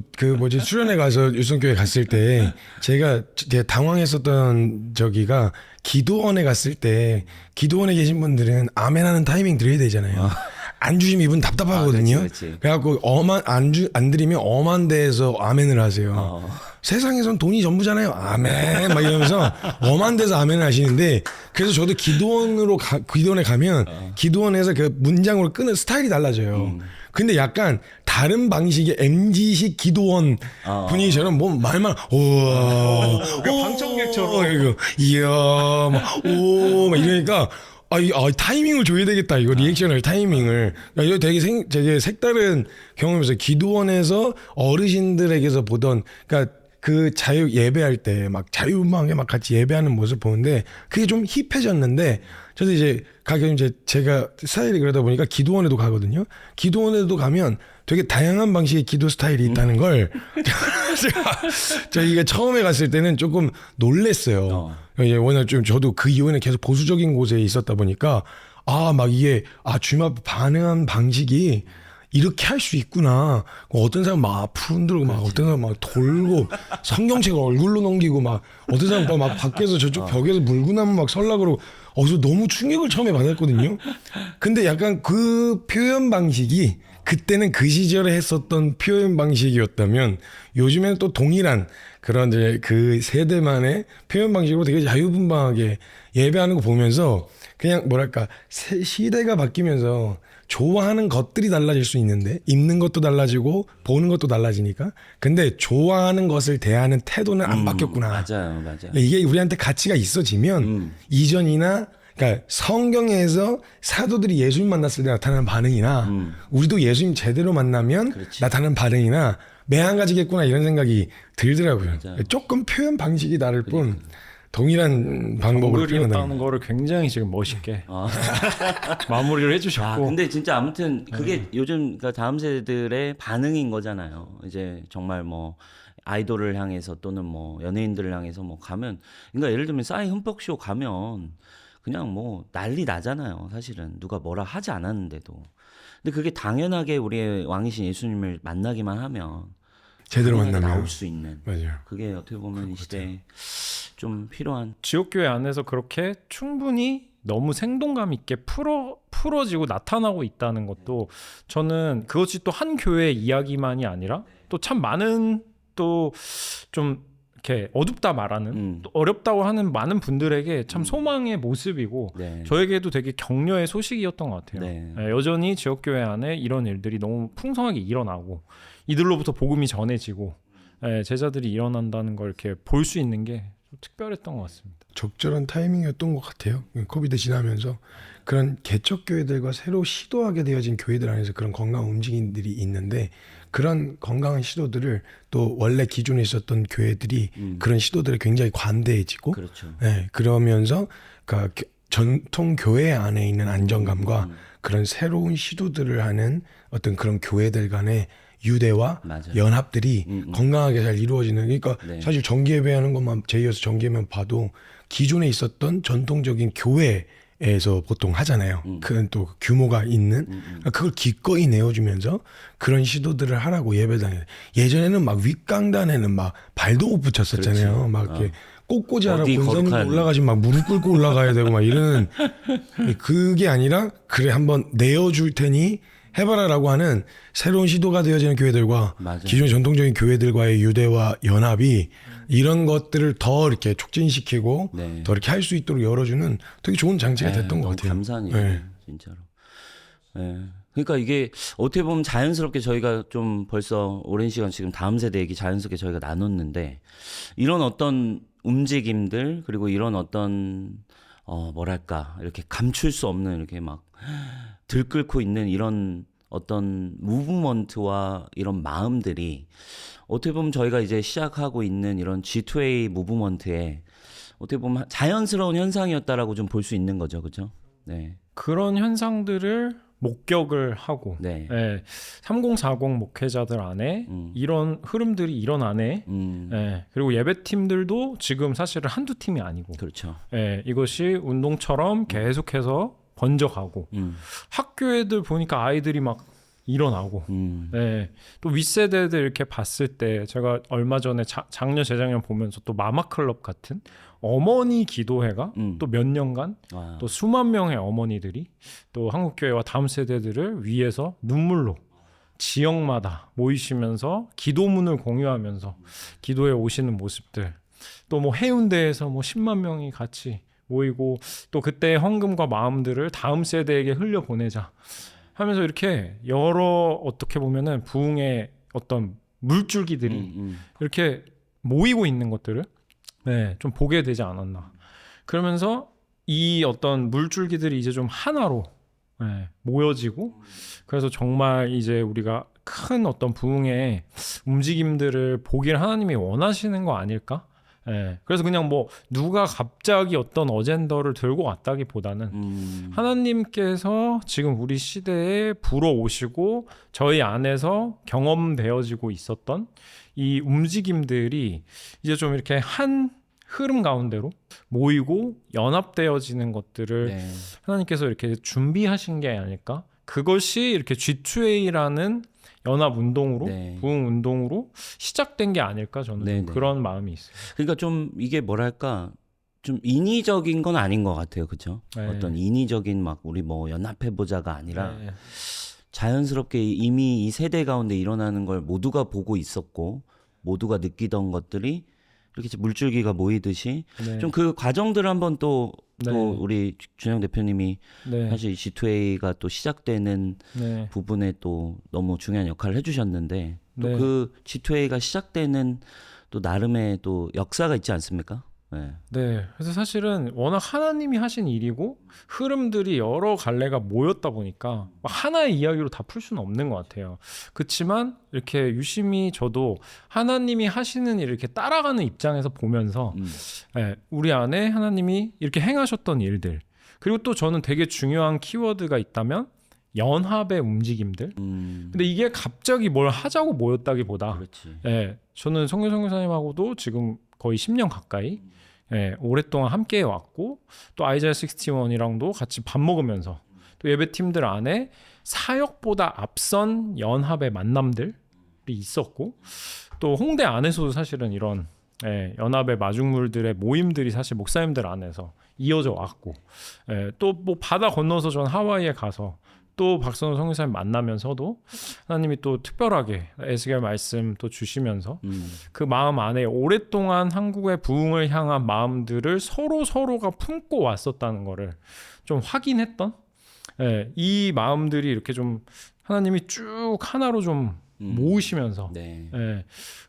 수련회 가서 유성교회 갔을 때 제가 당황했었던 저기가 기도원에 갔을 때 기도원에 계신 분들은 아멘하는 타이밍 드려야 되잖아요. 안 주시면 이분 답답하거든요. 그렇지. 그래갖고 안 드리면 엄한 데에서 아멘을 하세요. 세상에선 돈이 전부잖아요. 아멘 막 이러면서 엄한 데서 아멘을 하시는데 그래서 저도 기도원에 가면 기도원에서 그 문장으로 끄는 스타일이 달라져요. 근데 약간 다른 방식의 MG식 기도원 분위기처럼 뭐 말만 방청객처럼 이야 막 이러니까 타이밍을 줘야 되겠다. 이거 리액션을 타이밍을. 이거 되게 색다른 경험이었어요. 기도원에서 어르신들에게서 보던 그러니까 그 자유 예배할 때 막 자유분방하게 막 같이 예배하는 모습 보는데 그게 좀 힙해졌는데 저도 이제 가끔 이제 제가 스타일이 그러다 보니까 기도원에도 가거든요. 기도원에도 가면 되게 다양한 방식의 기도 스타일이 있다는 걸 저희가 처음에 갔을 때는 조금 놀랬어요. 이제 워낙 좀 저도 그 이후에는 계속 보수적인 곳에 있었다 보니까 막 이게 주님 앞에 반응한 방식이 이렇게 할 수 있구나. 어떤 사람 막 앞으로 흔들고 막 어떤 사람 막 돌고 성경책 얼굴로 넘기고 막 어떤 사람 막 밖에서 저쪽 벽에서 물구나무 막 설라 그러고 그래서 너무 충격을 처음에 받았거든요. 근데 약간 그 표현 방식이 그때는 그 시절에 했었던 표현 방식이었다면 요즘에는 또 동일한 그런 이제 그 세대만의 표현 방식으로 되게 자유분방하게 예배하는 거 보면서 그냥 뭐랄까 시대가 바뀌면서 좋아하는 것들이 달라질 수 있는데 입는 것도 달라지고 보는 것도 달라지니까 근데 좋아하는 것을 대하는 태도는 안 바뀌었구나. 맞아요. 이게 우리한테 가치가 있어지면 이전이나 그러니까 성경에서 사도들이 예수님 만났을 때 나타나는 반응이나 우리도 예수님 제대로 만나면 나타나는 반응이나 매한가지겠구나 이런 생각이 들더라고요. 맞아요. 조금 표현 방식이 다를 뿐 동일한 방법으로 정글이었다는 거를 굉장히 지금 멋있게 마무리를 해주셨고. 근데 진짜 아무튼 그게 요즘 그러니까 다음 세대들의 반응인 거잖아요. 이제 정말 뭐 아이돌을 향해서 또는 뭐 연예인들을 향해서 뭐 가면 그러니까 예를 들면 싸이 흠뻑쇼 가면 그냥 뭐 난리 나잖아요. 사실은 누가 뭐라 하지 않았는데도. 근데 그게 당연하게 우리의 왕이신 예수님을 만나기만 하면 제대로 당연하게 만나면 나올 수 있는 맞아요. 그게 어떻게 보면 이 시대에 좀 필요한 지옥교회 안에서 그렇게 충분히 너무 생동감 있게 풀어지고 나타나고 있다는 것도 저는 그것이 또 한 교회의 이야기만이 아니라 또 참 많은 또 좀 이렇게 어둡다 말하는 또 어렵다고 하는 많은 분들에게 참 소망의 모습이고 네. 저에게도 되게 격려의 소식이었던 것 같아요. 네. 여전히 지역교회 안에 이런 일들이 너무 풍성하게 일어나고 이들로부터 복음이 전해지고 제자들이 일어난다는 걸 이렇게 볼 수 있는 게 좀 특별했던 것 같습니다. 적절한 타이밍이었던 것 같아요. 코비드 지나면서 그런 개척 교회들과 새로 시도하게 되어진 교회들 안에서 그런 건강 움직임들이 있는데 그런 건강한 시도들을 또 원래 기존에 있었던 교회들이 그런 시도들에 굉장히 관대해지고 그렇죠. 네, 그러면서 그러니까 전통 교회 안에 있는 안정감과 그런 새로운 시도들을 하는 어떤 그런 교회들 간의 유대와 맞아요. 연합들이 건강하게 잘 이루어지는 그러니까 네. 사실 정기예배하는 것만 제이어서 정기예배만 봐도 기존에 있었던 전통적인 교회에서 보통 하잖아요. 큰 또 규모가 있는 그걸 기꺼이 내어주면서 그런 시도들을 하라고 예배당에 예전에는 막 윗강단에는 막 발도 못 붙였었잖아요. 그렇지. 막 이렇게 꽃꽂이 하러 어디 권사님도 거룩한- 올라가시면 막 무릎 꿇고 올라가야 되고 막 이런 그게 아니라 그래 한번 내어줄 테니 해봐라라고 하는 새로운 시도가 되어지는 교회들과 맞아요. 기존 전통적인 교회들과의 유대와 연합이 이런 것들을 더 이렇게 촉진시키고 네. 더 이렇게 할 수 있도록 열어주는 되게 좋은 장치가 네, 됐던 것 너무 같아요. 감사한 일이에요, 네. 진짜로. 네. 그러니까 이게 어떻게 보면 자연스럽게 저희가 좀 벌써 오랜 시간 지금 다음 세대 얘기 자연스럽게 저희가 나눴는데 이런 어떤 움직임들 그리고 이런 어떤 뭐랄까 이렇게 감출 수 없는 이렇게 막 들끓고 있는 이런 어떤 무브먼트와 이런 마음들이 어떻게 보면 저희가 이제 시작하고 있는 이런 G2A 무브먼트에 어떻게 보면 자연스러운 현상이었다라고 좀 볼 수 있는 거죠, 그렇죠? 네, 그런 현상들을 목격을 하고 네, 3040 목회자들 안에 이런 흐름들이 일어나네. 그리고 예배팀들도 지금 사실은 한두 팀이 아니고 그렇죠. 이것이 운동처럼 계속해서 번져가고 학교애들 보니까 아이들이 막 일어나고 또 윗세대들 이렇게 봤을 때 제가 얼마 전에 작년 재작년 보면서 또 마마클럽 같은 어머니 기도회가 또 몇 년간 와. 또 수만 명의 어머니들이 또 한국교회와 다음 세대들을 위해서 눈물로 지역마다 모이시면서 기도문을 공유하면서 기도에 오시는 모습들 또 뭐 해운대에서 뭐 10만 명이 같이 모이고 또 그때의 헌금과 마음들을 다음 세대에게 흘려보내자 하면서 이렇게 여러 어떻게 보면은 부흥의 어떤 물줄기들이 이렇게 모이고 있는 것들을 좀 보게 되지 않았나. 그러면서 이 어떤 물줄기들이 이제 좀 하나로 모여지고 그래서 정말 이제 우리가 큰 어떤 부흥의 움직임들을 보길 하나님이 원하시는 거 아닐까? 그래서 그냥 뭐 누가 갑자기 어떤 어젠더를 들고 왔다기보다는 하나님께서 지금 우리 시대에 불어오시고 저희 안에서 경험되어지고 있었던 이 움직임들이 이제 좀 이렇게 한 흐름 가운데로 모이고 연합되어지는 것들을 네. 하나님께서 이렇게 준비하신 게 아닐까? 그것이 이렇게 G2A라는 연합 운동으로 네. 부흥 운동으로 시작된 게 아닐까 저는 네, 좀 네. 그런 마음이 있어요. 그러니까 좀 이게 뭐랄까 좀 인위적인 건 아닌 것 같아요, 그렇죠? 네. 어떤 인위적인 막 우리 뭐 연합해 보자가 아니라 네. 자연스럽게 이미 이 세대 가운데 일어나는 걸 모두가 보고 있었고 모두가 느끼던 것들이 이렇게 물줄기가 모이듯이 네. 좀 그 과정들을 한번 또 네. 우리 준영 대표님이 네. 사실 G2A가 또 시작되는 네. 부분에 또 너무 중요한 역할을 해주셨는데 또 네. 그 G2A가 시작되는 또 나름의 또 역사가 있지 않습니까? 네. 네. 그래서 사실은 워낙 하나님이 하신 일이고 흐름들이 여러 갈래가 모였다 보니까 하나의 이야기로 다 풀 수는 없는 것 같아요. 그렇지만 이렇게 유심히 저도 하나님이 하시는 일을 이렇게 따라가는 입장에서 보면서 우리 안에 하나님이 이렇게 행하셨던 일들 그리고 또 저는 되게 중요한 키워드가 있다면 연합의 움직임들. 근데 이게 갑자기 뭘 하자고 모였다기보다 그렇지. 저는 성규성 교사님하고도 지금 거의 10년 가까이 오랫동안 함께 해왔고 또 아이자야 61이랑도 같이 밥 먹으면서 또 예배팀들 안에 사역보다 앞선 연합의 만남들이 있었고 또 홍대 안에서도 사실은 이런 연합의 마중물들의 모임들이 사실 목사님들 안에서 이어져 왔고 또 뭐 바다 건너서 전 하와이에 가서 또 박선호 선교사님 만나면서도 하나님이 또 특별하게 에스겔 말씀 또 주시면서 그 마음 안에 오랫동안 한국의 부흥을 향한 마음들을 서로가 품고 왔었다는 거를 좀 확인했던 이 마음들이 이렇게 좀 하나님이 쭉 하나로 좀 모으시면서 네.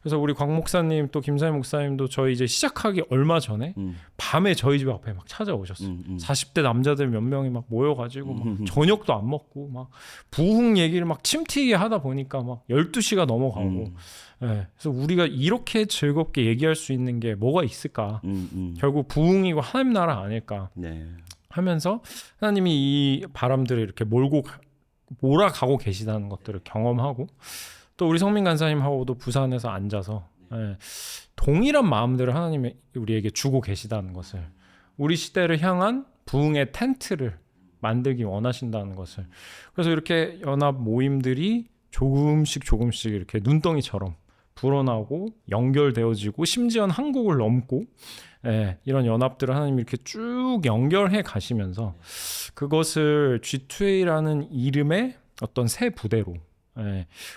그래서 우리 광 목사님 또 김사임 목사님도 저희 이제 시작하기 얼마 전에 밤에 저희 집 앞에 막 찾아오셨어요. 40대 남자들 몇 명이 막 모여가지고 막 저녁도 안 먹고 막 부흥 얘기를 막 침튀게 하다 보니까 막 12시가 넘어가고 그래서 우리가 이렇게 즐겁게 얘기할 수 있는 게 뭐가 있을까? 결국 부흥이고 하나님 나라 아닐까? 네. 하면서 하나님이 이 바람들을 이렇게 몰아가고 계시다는 것들을 경험하고 또 우리 성민 간사님하고도 부산에서 앉아서 동일한 마음들을 하나님이 우리에게 주고 계시다는 것을 우리 시대를 향한 부흥의 텐트를 만들기 원하신다는 것을 그래서 이렇게 연합 모임들이 조금씩 이렇게 눈덩이처럼 불어나고 연결되어지고 심지어는 한국을 넘고 이런 연합들을 하나님이 이렇게 쭉 연결해 가시면서 그것을 G2A라는 이름의 어떤 새 부대로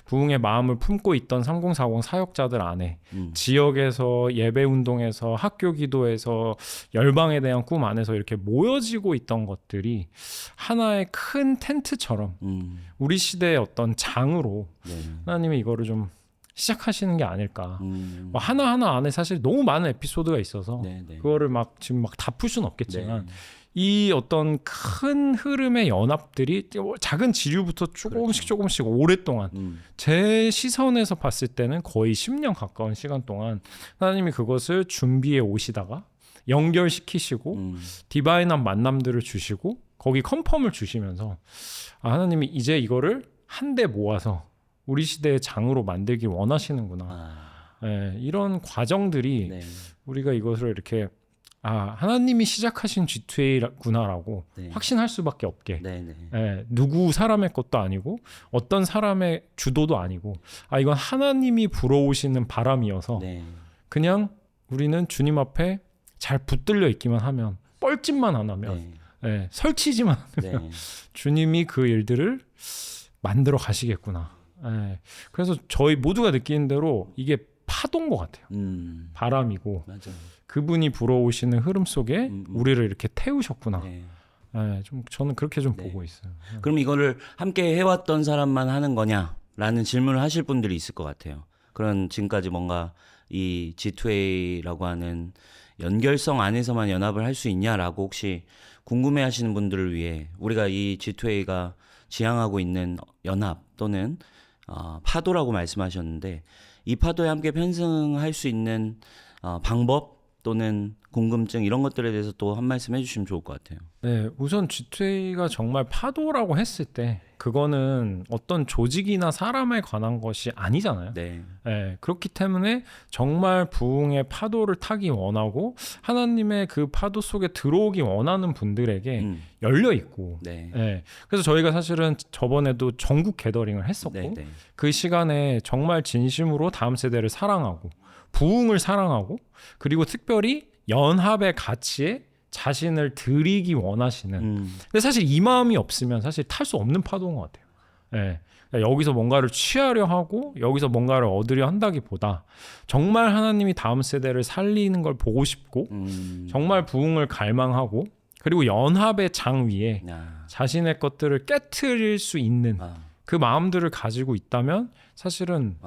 부흥의 마음을 품고 있던 3040 사역자들 안에 지역에서 예배운동에서 학교 기도에서 열방에 대한 꿈 안에서 이렇게 모여지고 있던 것들이 하나의 큰 텐트처럼 우리 시대의 어떤 장으로 하나님이 이거를 좀 시작하시는 게 아닐까. 뭐 하나하나 안에 사실 너무 많은 에피소드가 있어서 그거를 막 지금 막 다 풀 수는 없겠지만 이 어떤 큰 흐름의 연합들이 작은 지류부터 조금씩 오랫동안 제 시선에서 봤을 때는 거의 10년 가까운 시간 동안 하나님이 그것을 준비해 오시다가 연결시키시고 디바인한 만남들을 주시고 거기 컨펌을 주시면서 하나님이 이제 이거를 한데 모아서 우리 시대의 장으로 만들기 원하시는구나. 이런 과정들이 우리가 이것을 이렇게 하나님이 시작하신 G2A구나라고 확신할 수밖에 없게 누구 사람의 것도 아니고 어떤 사람의 주도도 아니고 이건 하나님이 불어오시는 바람이어서 그냥 우리는 주님 앞에 잘 붙들려 있기만 하면 뻘짓만 안 하면 설치지만 않으면 주님이 그 일들을 만들어 가시겠구나. 그래서 저희 모두가 느끼는 대로 이게 파도인 것 같아요. 바람이고 맞아. 그분이 불어오시는 흐름 속에 우리를 이렇게 태우셨구나. 좀 저는 그렇게 좀 보고 있어요. 그럼 이거를 함께 해왔던 사람만 하는 거냐라는 질문을 하실 분들이 있을 것 같아요. 그런 지금까지 뭔가 이 G2A라고 하는 연결성 안에서만 연합을 할 수 있냐라고 혹시 궁금해하시는 분들을 위해 우리가 이 G2A가 지향하고 있는 연합 또는 파도라고 말씀하셨는데 이 파도에 함께 편승할 수 있는 방법 또는 궁금증 이런 것들에 대해서 또 한 말씀 해주시면 좋을 것 같아요. 네, 우선 G2A가 정말 파도라고 했을 때 그거는 어떤 조직이나 사람에 관한 것이 아니잖아요. 그렇기 때문에 정말 부흥의 파도를 타기 원하고 하나님의 그 파도 속에 들어오기 원하는 분들에게 열려 있고 그래서 저희가 사실은 저번에도 전국 게더링을 했었고 그 시간에 정말 진심으로 다음 세대를 사랑하고 부흥을 사랑하고 그리고 특별히 연합의 가치에 자신을 드리기 원하시는 근데 사실 이 마음이 없으면 사실 탈 수 없는 파도인 것 같아요. 여기서 뭔가를 취하려 하고 여기서 뭔가를 얻으려 한다기보다 정말 하나님이 다음 세대를 살리는 걸 보고 싶고 정말 부흥을 갈망하고 그리고 연합의 장 위에 자신의 것들을 깨트릴 수 있는 그 마음들을 가지고 있다면 사실은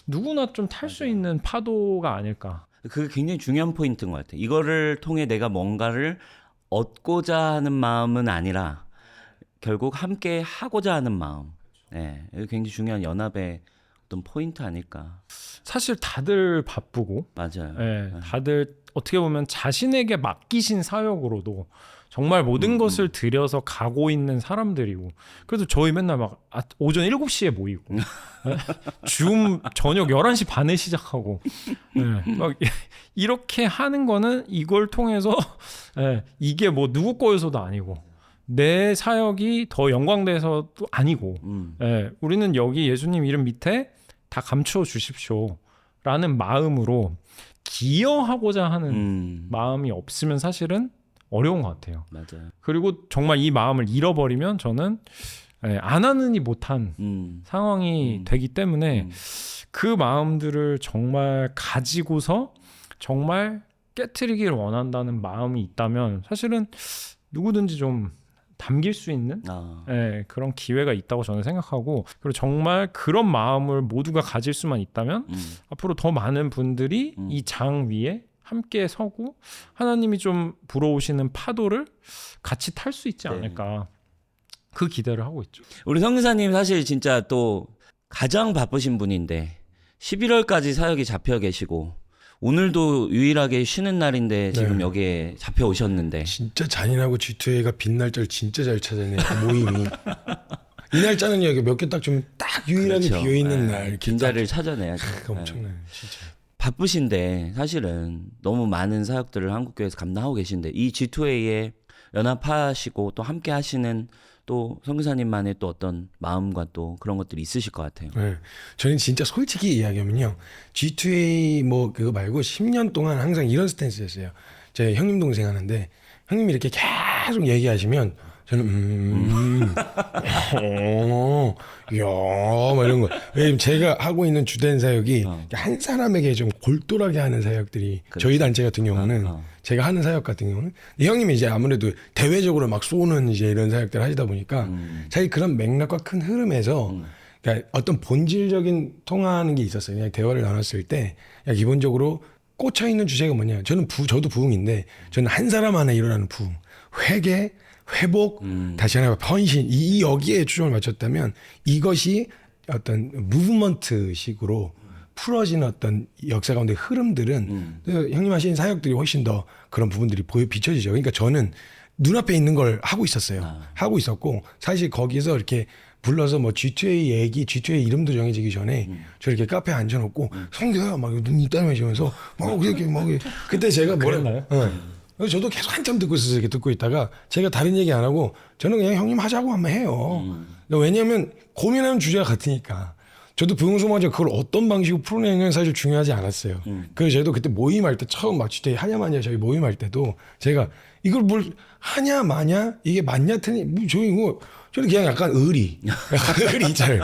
누구나 좀 탈 수 있는 파도가 아닐까. 그게 굉장히 중요한 포인트인 것 같아요. 이거를 통해 내가 뭔가를 얻고자 하는 마음은 아니라 결국 함께 하고자 하는 마음. 이게 굉장히 중요한 연합의 어떤 포인트 아닐까. 사실 다들 바쁘고 맞아요. 다들 어떻게 보면 자신에게 맡기신 사역으로도 정말 모든 것을 들여서 가고 있는 사람들이고 그래도 저희 맨날 막 오전 7시에 모이고 줌 저녁 11시 반에 시작하고 막 이렇게 하는 거는 이걸 통해서 이게 뭐 누구 거여서도 아니고 내 사역이 더 영광돼서도 아니고 예, 우리는 여기 예수님 이름 밑에 다 감추어 주십시오라는 마음으로 기여하고자 하는 마음이 없으면 사실은 어려운 것 같아요. 맞아요. 그리고 정말 이 마음을 잃어버리면 저는 안 하느니 못한 상황이 되기 때문에 그 마음들을 정말 가지고서 정말 깨트리기를 원한다는 마음이 있다면 사실은 누구든지 좀 담길 수 있는 그런 기회가 있다고 저는 생각하고, 그리고 정말 그런 마음을 모두가 가질 수만 있다면 앞으로 더 많은 분들이 이 장 위에 함께 서고 하나님이 좀 불어오시는 파도를 같이 탈 수 있지 않을까 그 기대를 하고 있죠. 우리 성교사님 사실 진짜 또 가장 바쁘신 분인데 11월까지 사역이 잡혀 계시고 오늘도 유일하게 쉬는 날인데 지금 여기에 잡혀 오셨는데 진짜 잔인하고 G2A가 빛날자를 진짜 잘 찾아내요. 그 모임이. 이 날짜는 여기 몇 개 딱 좀 딱 유일하게 그렇죠. 비어있는 날. 빈자리를 찾아내야죠. 엄청나요 진짜. 바쁘신데 사실은 너무 많은 사역들을 한국교회에서 감당하고 계신데 이 G2A에 연합하시고 또 함께 하시는 또 선교사님만의 또 어떤 마음과 또 그런 것들이 있으실 것 같아요. 네. 저는 진짜 솔직히 이야기하면요. G2A 뭐 그거 말고 10년 동안 항상 이런 스탠스였어요. 제 형님 동생 하는데 형님이 이렇게 계속 얘기하시면 저는 야, 막 이런 거. 왜냐면 제가 하고 있는 주된 사역이 한 사람에게 좀 골똘하게 하는 사역들이 그렇죠. 저희 단체 같은 경우는 제가 하는 사역 같은 경우는 형님이 이제 아무래도 대외적으로 막 쏘는 이제 이런 사역들을 하시다 보니까 사실 그런 맥락과 큰 흐름에서 그러니까 어떤 본질적인 통하는 게 있었어요. 그냥 대화를 나눴을 때 그냥 기본적으로 꽂혀 있는 주제가 뭐냐. 저도 부흥인데 저는 한 사람 안에 일어나는 부흥, 회개, 회복, 다시 하나 헌신, 이 여기에 초점을 맞췄다면 이것이 어떤 무브먼트식으로 풀어진 어떤 역사 가운데 흐름들은 형님 하신 사역들이 훨씬 더 그런 부분들이 비춰지죠. 그러니까 저는 눈앞에 있는 걸 하고 있었어요. 하고 있었고 사실 거기서 이렇게 불러서 뭐 G2A 얘기, G2A 이름도 정해지기 전에 저 이렇게 카페에 앉혀놓고 성교야 막 눈 이따매시면서 막 이렇게 막 그때 제가 그랬나요? 그래서 저도 계속 한참 듣고 있어서 이렇게 듣고 있다가 제가 다른 얘기 안 하고 저는 그냥 형님 하자고 하면 해요. 왜냐하면 고민하는 주제가 같으니까. 저도 부흥소마저 그걸 어떤 방식으로 풀어내는 사실 중요하지 않았어요. 그래서 저도 그때 모임할 때 처음 막 진짜 하냐 마냐 저희 모임할 때도 제가 이걸 뭘 하냐 마냐 이게 맞냐 틀니 뭐 저희 뭐 저는 그냥 약간 의리 잘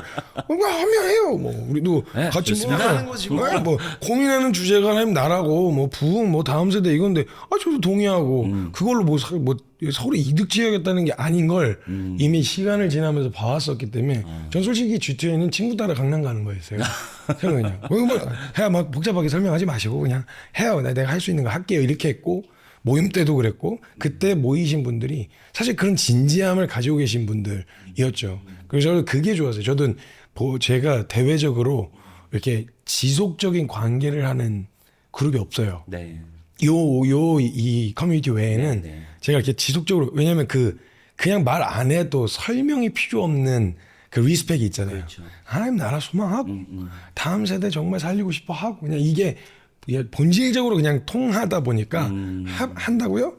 뭐 하면 해요. 뭐 우리도 같이 뭐 하는 거지 뭐 고민하는 주제가 하나님 나라고 뭐 부흥 뭐 다음 세대 이건데 저도 동의하고 그걸로 뭐 서로 이득 지어야겠다는 게 아닌 걸 이미 시간을 지나면서 봐왔었기 때문에 전 솔직히 G2A는 친구 따라 강남 가는 거였어요. 저는 그냥 해야 막 복잡하게 설명하지 마시고 그냥 해요. 내가 할 수 있는 거 할게요. 이렇게 했고 모임 때도 그랬고 그때 모이신 분들이 사실 그런 진지함을 가지고 계신 분들이었죠. 그래서 저는 그게 좋았어요. 저도 제가 대외적으로 이렇게 지속적인 관계를 하는 그룹이 없어요. 네. 이 커뮤니티 외에는 제가 이렇게 지속적으로 왜냐면 그냥 말 안 해도 설명이 필요 없는 그 리스펙이 있잖아요. 그렇죠. 하나님 나라 소망하고 다음 세대 정말 살리고 싶어 하고 그냥 이게 본질적으로 그냥 통하다 보니까 한다고요?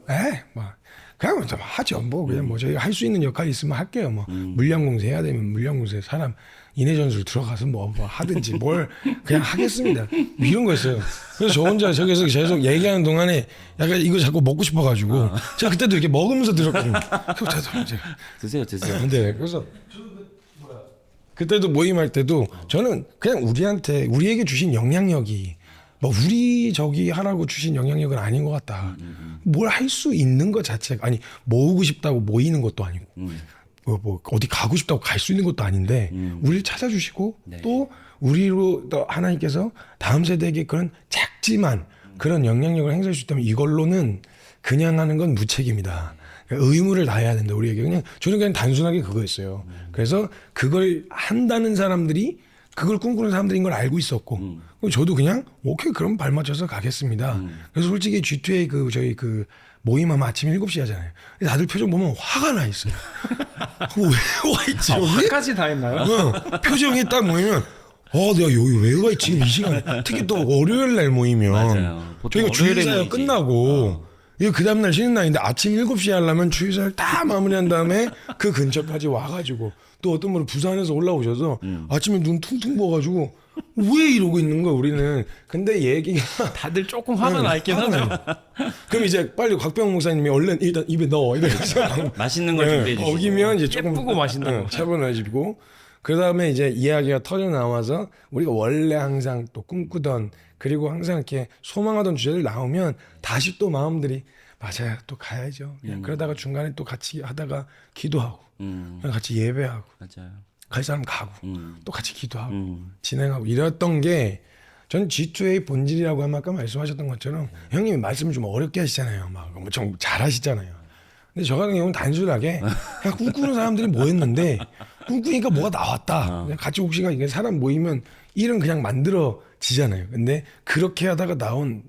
그냥 좀 하죠. 뭐 그냥 뭐 저희가 할 수 있는 역할이 있으면 할게요. 뭐 물량공세 해야 되면 물량공세 사람 인해전술 들어가서 뭐 하든지 뭘 그냥 하겠습니다. 이런 거였어요. 그래서 저 혼자 저기서 계속 얘기하는 동안에 약간 이거 자꾸 먹고 싶어가지고 제가 그때도 이렇게 먹으면서 들었거든요. 드세요. 네, 그래서 그때도 모임할 때도 저는 그냥 우리에게 주신 영향력이 뭐 우리 저기 하라고 주신 영향력은 아닌 것 같다. 뭘 할 수 있는 것 자체가 아니 모으고 싶다고 모이는 것도 아니고 뭐 어디 가고 싶다고 갈 수 있는 것도 아닌데 우리를 찾아주시고 또 우리로 또 하나님께서 다음 세대에게 그런 작지만 그런 영향력을 행사할 수 있다면 이걸로는 그냥 하는 건 무책임이다. 의무를 다해야 된다. 우리에게 저는 그냥 단순하게 그거였어요. 그래서 그걸 한다는 사람들이 그걸 꿈꾸는 사람들인 걸 알고 있었고 저도 그냥 오케이 그럼 발 맞춰서 가겠습니다. 그래서 솔직히 G2A 저희 모임하면 아침 7시 하잖아요. 다들 표정 보면 화가 나 있어요. 왜 와 있지? 화까지 다 했나요? 표정이 딱 모이면 내가 여기 왜 와 있지? 이 시간에 특히 또 월요일 날 모이면 맞아요. 저희가 주일사역 끝나고 이거 그 다음날 쉬는 날인데 아침 7시에 하려면 주유소를 다 마무리한 다음에 그 근처까지 와가지고 또 어떤 분은 부산에서 올라오셔서 아침에 눈 퉁퉁 부어가지고 왜 이러고 있는 거야 우리는. 근데 얘기가 다들 조금 화가 나 있긴 하죠. 그럼 이제 빨리 곽병 목사님이 얼른 일단 입에 넣어 이러면서 맛있는 걸 준비해 주시고. 먹이면 이제 조금 예쁘고 맛있는 거. 차분해지고 그 다음에 이제 이야기가 터져 나와서 우리가 원래 항상 또 꿈꾸던 그리고 항상 이렇게 소망하던 주제들 나오면 다시 또 마음들이 맞아요 또 가야죠. 그러다가 중간에 또 같이 하다가 기도하고 같이 예배하고 맞아요. 갈 사람 가고 또 같이 기도하고 진행하고 이랬던 게 전 G2A 본질이라고 아까 말씀하셨던 것처럼 형님이 말씀을 좀 어렵게 하시잖아요. 막 엄청 잘하시잖아요. 근데 저 같은 경우는 단순하게 그냥 꿈꾸는 사람들이 모였는데 꿈꾸니까 뭐가 나왔다. 그냥 같이 혹시가 이게 사람 모이면 일은 그냥 만들어지잖아요. 근데 그렇게 하다가 나온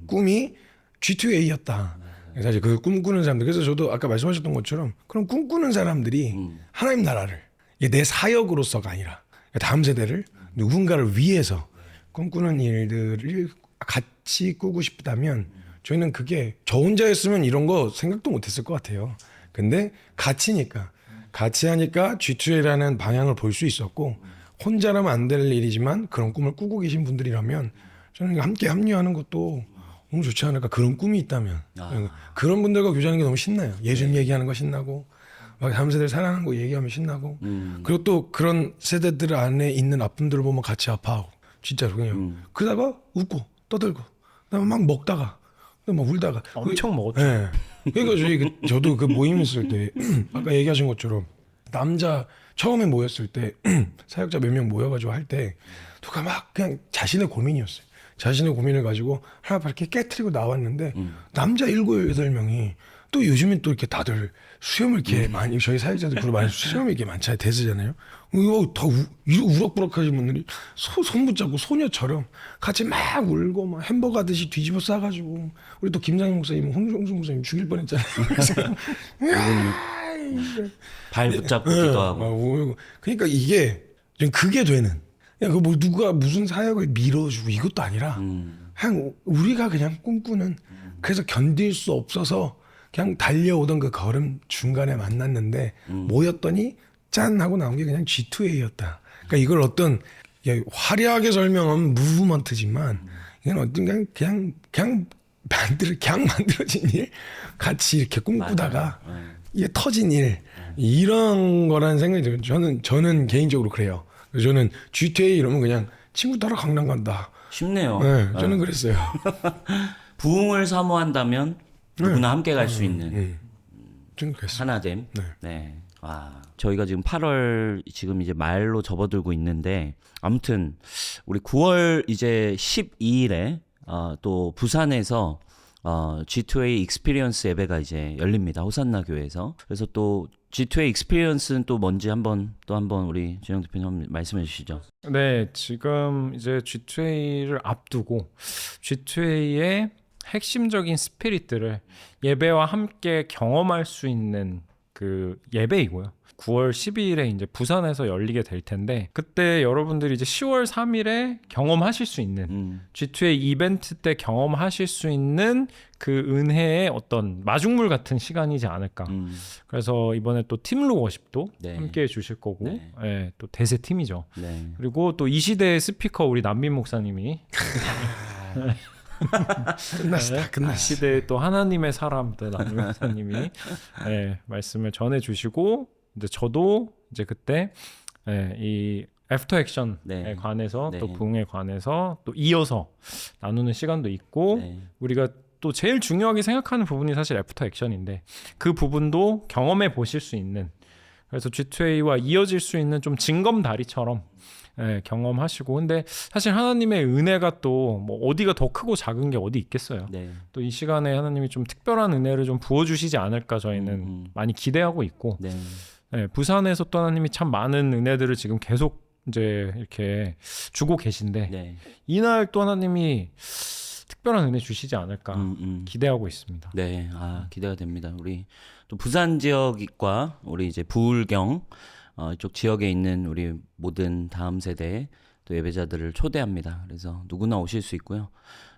꿈이 G2A였다. 사실 그 꿈꾸는 사람들. 그래서 저도 아까 말씀하셨던 것처럼 그런 꿈꾸는 사람들이 하나님 나라를 이게 내 사역으로서가 아니라 다음 세대를 누군가를 위해서 꿈꾸는 일들을 같이 꾸고 싶다면 저희는 그게 저 혼자였으면 이런 거 생각도 못했을 것 같아요. 근데 같이니까 같이 하니까 G2A라는 방향을 볼 수 있었고 혼자라면 안 될 일이지만 그런 꿈을 꾸고 계신 분들이라면 저는 함께 합류하는 것도 너무 좋지 않을까. 그런 꿈이 있다면 그런 분들과 교제하는 게 너무 신나요. 예전 얘기하는 거 신나고 막 다음 세대를 사랑하는 거 얘기하면 신나고 그리고 또 그런 세대들 안에 있는 아픔들을 보면 같이 아파하고 진짜로 그냥 그러다가 웃고 떠들고 그다음에 막 먹다가 막 울다가 엄청 먹었죠. 네. 그러니까 저도 그 모임 있을 때 아까 얘기하신 것처럼 남자 처음에 모였을 때 사역자 몇 명 모여가지고 할 때 누가 막 그냥 자신의 고민이었어요. 자신의 고민을 가지고 하나 이렇게 깨트리고 나왔는데 남자 7, 8명이 또 요즘엔 또 이렇게 다들 수염을 이렇게 많이 저희 사역자들 그룹 많이 수염이 이렇게 많잖아요. 대세잖아요. 이거 다 우럭부럭하신 분들이 손 붙잡고 소녀처럼 같이 막 울고 막 햄버거 하듯이 뒤집어 싸가지고 우리 또 김장희 목사님, 홍종수 목사님 죽일 뻔했잖아요. 그래서 발 붙잡고 기도하고. 막 울고. 그러니까 이게 좀 그게 되는. 그냥 그 뭐 누가 무슨 사역을 밀어주고 이것도 아니라 그냥 우리가 그냥 꿈꾸는. 그래서 견딜 수 없어서 그냥 달려오던 그 걸음 중간에 만났는데 모였더니 짠 하고 나온 게 그냥 G2A였다. 그러니까 이걸 어떤 화려하게 설명하면 무브먼트지만 이건 어떤 그냥 만들어진 일 같이 이렇게 꿈꾸다가 이게 터진 일 이런 거라는 생각이 들어요. 저는 개인적으로 그래요. 그래서 저는 G2A 이러면 그냥 친구 따라 강남 간다. 쉽네요. 네, 저는 그랬어요. 부흥을 사모한다면 누구나 함께 갈 수 있는 저는 그랬어요. 하나됨. 네. 네. 와, 저희가 지금 8월 지금 이제 말로 접어들고 있는데 아무튼 우리 9월 이제 12일에 또 부산에서 G2A 익스피리언스 예배가 이제 열립니다. 호산나 교회에서. 그래서 또 G2A 익스피리언스는 또 뭔지 한번 우리 준영 대표님 한번 말씀해 주시죠. 네, 지금 이제 G2A를 앞두고 G2A의 핵심적인 스피릿들을 예배와 함께 경험할 수 있는 그 예배이고요. 9월 12일에 이제 부산에서 열리게 될 텐데 그때 여러분들이 이제 10월 3일에 경험하실 수 있는 G2A 이벤트 때 경험하실 수 있는 그 은혜의 어떤 마중물 같은 시간이지 않을까. 그래서 이번에 또 팀루 워십도 네. 함께 해주실 거고 네. 네, 또 대세 팀이죠. 네. 그리고 또 이 시대의 스피커 우리 남민 목사님이 끝났어. 다 끝났어. 시대의 또 하나님의 사람 또 남민 목사님이 말씀을 전해주시고 이제 저도 이제 그때 이 애프터 액션에 네. 관해서 네. 또 부흥에 관해서 또 이어서 나누는 시간도 있고 네. 우리가 또 제일 중요하게 생각하는 부분이 사실 애프터 액션인데 그 부분도 경험해 보실 수 있는 그래서 G2A와 이어질 수 있는 좀 징검다리처럼 경험하시고 근데 사실 하나님의 은혜가 또 뭐 어디가 더 크고 작은 게 어디 있겠어요. 네. 또 이 시간에 하나님이 좀 특별한 은혜를 좀 부어주시지 않을까 저희는 많이 기대하고 있고 네. 부산에서 또 하나님이 참 많은 은혜들을 지금 계속 이제 이렇게 주고 계신데 네. 이날 또 하나님이 특별한 은혜 주시지 않을까 기대하고 있습니다. 네, 기대가 됩니다. 우리 또 부산 지역과 우리 이제 부울경 이쪽 지역에 있는 우리 모든 다음 세대 또 예배자들을 초대합니다. 그래서 누구나 오실 수 있고요.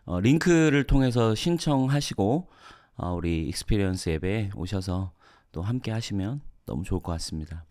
링크를 통해서 신청하시고 우리 익스피리언스 예배에 오셔서 또 함께 하시면 너무 좋을 것 같습니다.